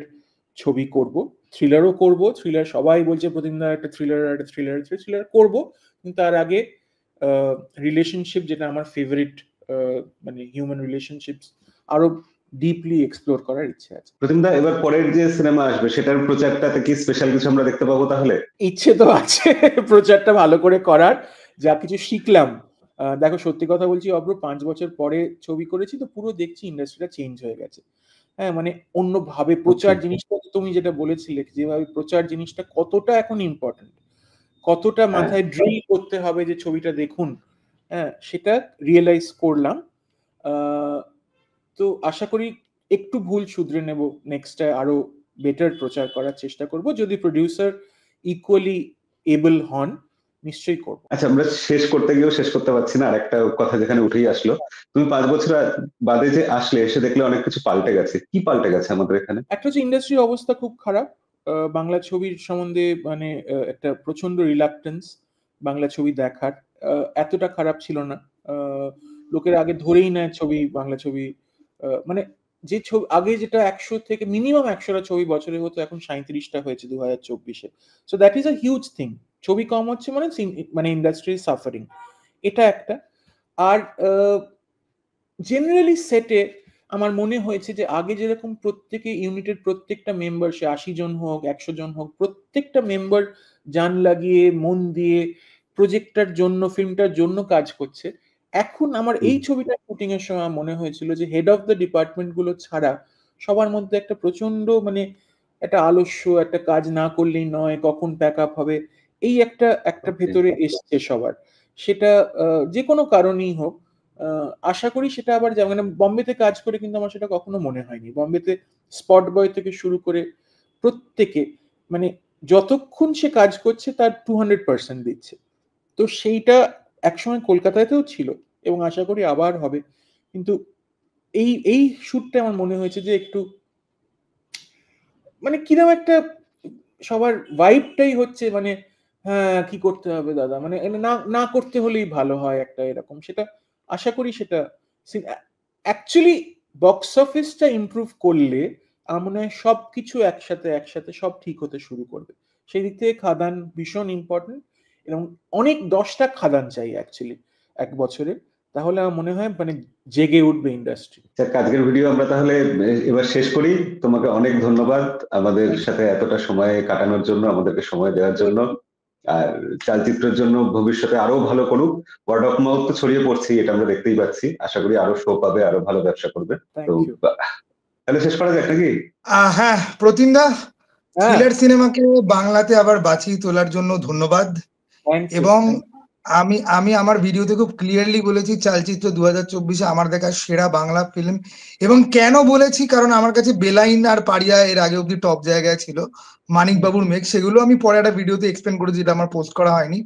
ছবি করব, থ্রিলারও করব। থ্রিলার সবাই বলছে প্রতিদিন একটা থ্রিলার করব, কিন্তু তার আগে রিলেশনশিপ, যেটা আমার ফেভারিট, মানে হিউম্যান রিলেশনশিপ আরো ডিপলি এক্সপ্লোর করার ইচ্ছে আছে। প্রতিমদা, এবার পরের যে সিনেমা আসবে সেটার প্রচারটাতে কি স্পেশাল কিছু আমরা দেখতে পাবো তাহলে? ইচ্ছে তো আছে প্রচারটা ভালো করে করার, যা কিছু শিখলাম। দেখো সত্যি কথা বলছি অব্র, 5 বছর পরে ছবি করেছি তো পুরো দেখছি ইন্ডাস্ট্রিটা চেঞ্জ হয়ে গেছে। হ্যাঁ, মানে অন্যভাবে প্রচার জিনিসটা, তুমি যেটা বলেছিলে যেভাবে প্রচার জিনিসটা কতটা এখন ইম্পর্টেন্ট, কতটা মাথায় ড্রিল করতে হবে যে ছবিটা দেখুন, হ্যাঁ সেটা রিয়েলাইজ করলাম। তো আশা করি একটু ভুল শুধরে নেব, নেক্সট আরো বেটার প্রচার করার চেষ্টা করব, যদি প্রডিউসার ইকুয়ালি এবল হন নিশ্চয়ই করব। আচ্ছা, আমরা শেষ করতে গিয়েও শেষ করতে পারছি না, আর একটা কথা যেখানে উঠেই আসলো, তুমি 5 বছর বাদে যে আসলে, এসে দেখলে অনেক কিছু পাল্টে গেছে। কি পাল্টে গেছে আমাদের এখানে? একটা হচ্ছে ইন্ডাস্ট্রির অবস্থা খুব খারাপ, বাংলা ছবির সম্বন্ধে মানে একটা প্রচন্ড রিলাক্টেন্স বাংলা ছবি দেখার। এতটা খারাপ ছিল না, লোকের আগে ধরেই নেয় ছবি, বাংলা ছবি মানে যে ছবি আগে যেটা 100 থেকে মিনিমাম 100টা ছবি বছরে হতো, এখন 37টা হয়েছে 2024-এ। So that is a huge thing. ছবি কম হচ্ছে মানে মানে ইন্ডাস্ট্রি সাফারিং, এটা একটা। আর জেনারেলি সেটে আমার মনে হয়েছে যে আগে যেরকম প্রত্যেকে ইউনিটের প্রত্যেকটা মেম্বার, সে 80 জন হোক 100 জন হোক, প্রত্যেকটা মেম্বার জান লাগিয়ে মন দিয়ে প্রজেক্টটার জন্য, ফিল্মটার জন্য কাজ করছে। এখন আমার এই ছবিটা শুটিং এর সময় মনে হয়েছিল যে হেড অফ দ্য ডিপার্টমেন্ট গুলো ছাড়া সবার মধ্যে একটা প্রচন্ড মানে একটা আলস্য, একটা কাজ না করলেই নয়, কখন প্যাক আপ হবে, এই একটা ভেতরে এসছে সবার। সেটা যে কোনো কারণেই হোক, আশা করি সেটা আবার মানে বম্বেতে কাজ করে কিন্তু আমার সেটা কখনো মনে হয়নি। বম্বেতে স্পট বয় থেকে শুরু করে প্রত্যেকে মানে যতক্ষণ সে কাজ করছে তার 200% দিচ্ছে। তো সেইটা একসময় কলকাতাতেও ছিল এবং আশা করি আবার হবে, কিন্তু এই শুটটা আমার মনে হয়েছে যে একটু মানে কিরকম একটা সবার ভাইবটাই হচ্ছে মানে হ্যাঁ কি করতে হবে দাদা, মানে না না করতে হলেই ভালো হয় একটা এরকম। সেটা আশা করি সেটা অ্যাকচুয়ালি বক্স অফিসটা ইমপ্রুভ করলে আমার মনে হয় সবকিছু একসাথে সব ঠিক হতে শুরু করবে। সেই দিক থেকে খাদান ভীষণ ইম্পর্টেন্ট, এবং অনেক 10টা খাদান চাই অ্যাকচুয়ালি এক বছরে, তাহলে আমার মনে হয় মানে জেগে উঠবে ইন্ডাস্ট্রি। আজকের ভিডিও আমরা তাহলে এবার শেষ করি। তোমাকে অনেক ধন্যবাদ আমাদের সাথে এতটা সময় কাটানোর জন্য, আমাদেরকে সময় দেওয়ার জন্য। আর চলচ্চিত্রের জন্য ভবিষ্যতে আরো ভালো করুক। ওয়ার্ড অফ মাউথ তো ছড়িয়ে পড়ছি, এটা আমরা দেখতেই পাচ্ছি। আশা করি আরো শো পাবে, আরো ভালো ব্যবসা করবে। তো তাহলে শেষ করা যাক নাকি? হ্যাঁ, প্রতিমদা, থ্রিলার সিনেমাকে বাংলাতে আবার বাঁচিয়ে তোলার জন্য ধন্যবাদ। এবং আমি আমার ভিডিওতে খুব ক্লিয়ারলি বলেছি চলচ্চিত্র 2024-এ আমার দেখা সেরা বাংলা ফিল্ম। এবং কেন বলেছি, কারণ আমার কাছে বেলাইন আর পারিয়া এর আগে অব্দি টপ জায়গায় ছিল, মানিক বাবুর মেঘ, সেগুলো আমি পরে একটা ভিডিওতে এক্সপ্লেন করেছি, যেটা আমার পোস্ট করা হয়নি।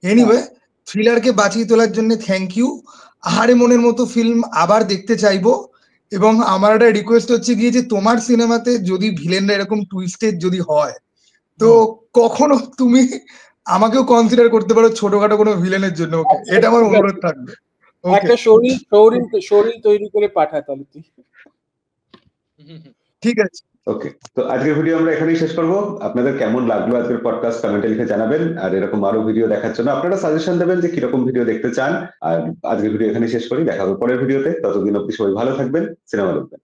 এনিওয়ে, থ্রিলারকে বাঁচিয়ে তোলার জন্য থ্যাংক ইউ। আহারে মনের মতো ফিল্ম আবার দেখতে চাইবো। এবং আমার একটা রিকোয়েস্ট হচ্ছে গিয়ে যে তোমার সিনেমাতে যদি ভিলেনরা এরকম টুইস্টেড যদি হয়, তো কখনো তুমি আমাকেও কনসিডার করতে পারো ছোটখাটো কোনো ভিলেনের জন্য। ওকে, এটা আমার অনুরোধ থাকবে। একটা শরীর তৈরি করে পাঠা তাহলে তুই। ঠিক আছে, ওকে। তো আজকের ভিডিও আমরা এখানেই শেষ করব। আপনাদের কেমন লাগলো আজকের পডকাস্ট কমেন্টে লিখে জানাবেন। আর এরকম আরো ভিডিও দেখার জন্য আপনারা সাজেশন দেবেন যে কিরকম ভিডিও দেখতে চান। আর আজকের ভিডিও এখানেই শেষ করি, দেখা হবে পরের ভিডিওতে। ততদিন অবধি সবাই ভালো থাকবেন, সিনেমা দেখবেন।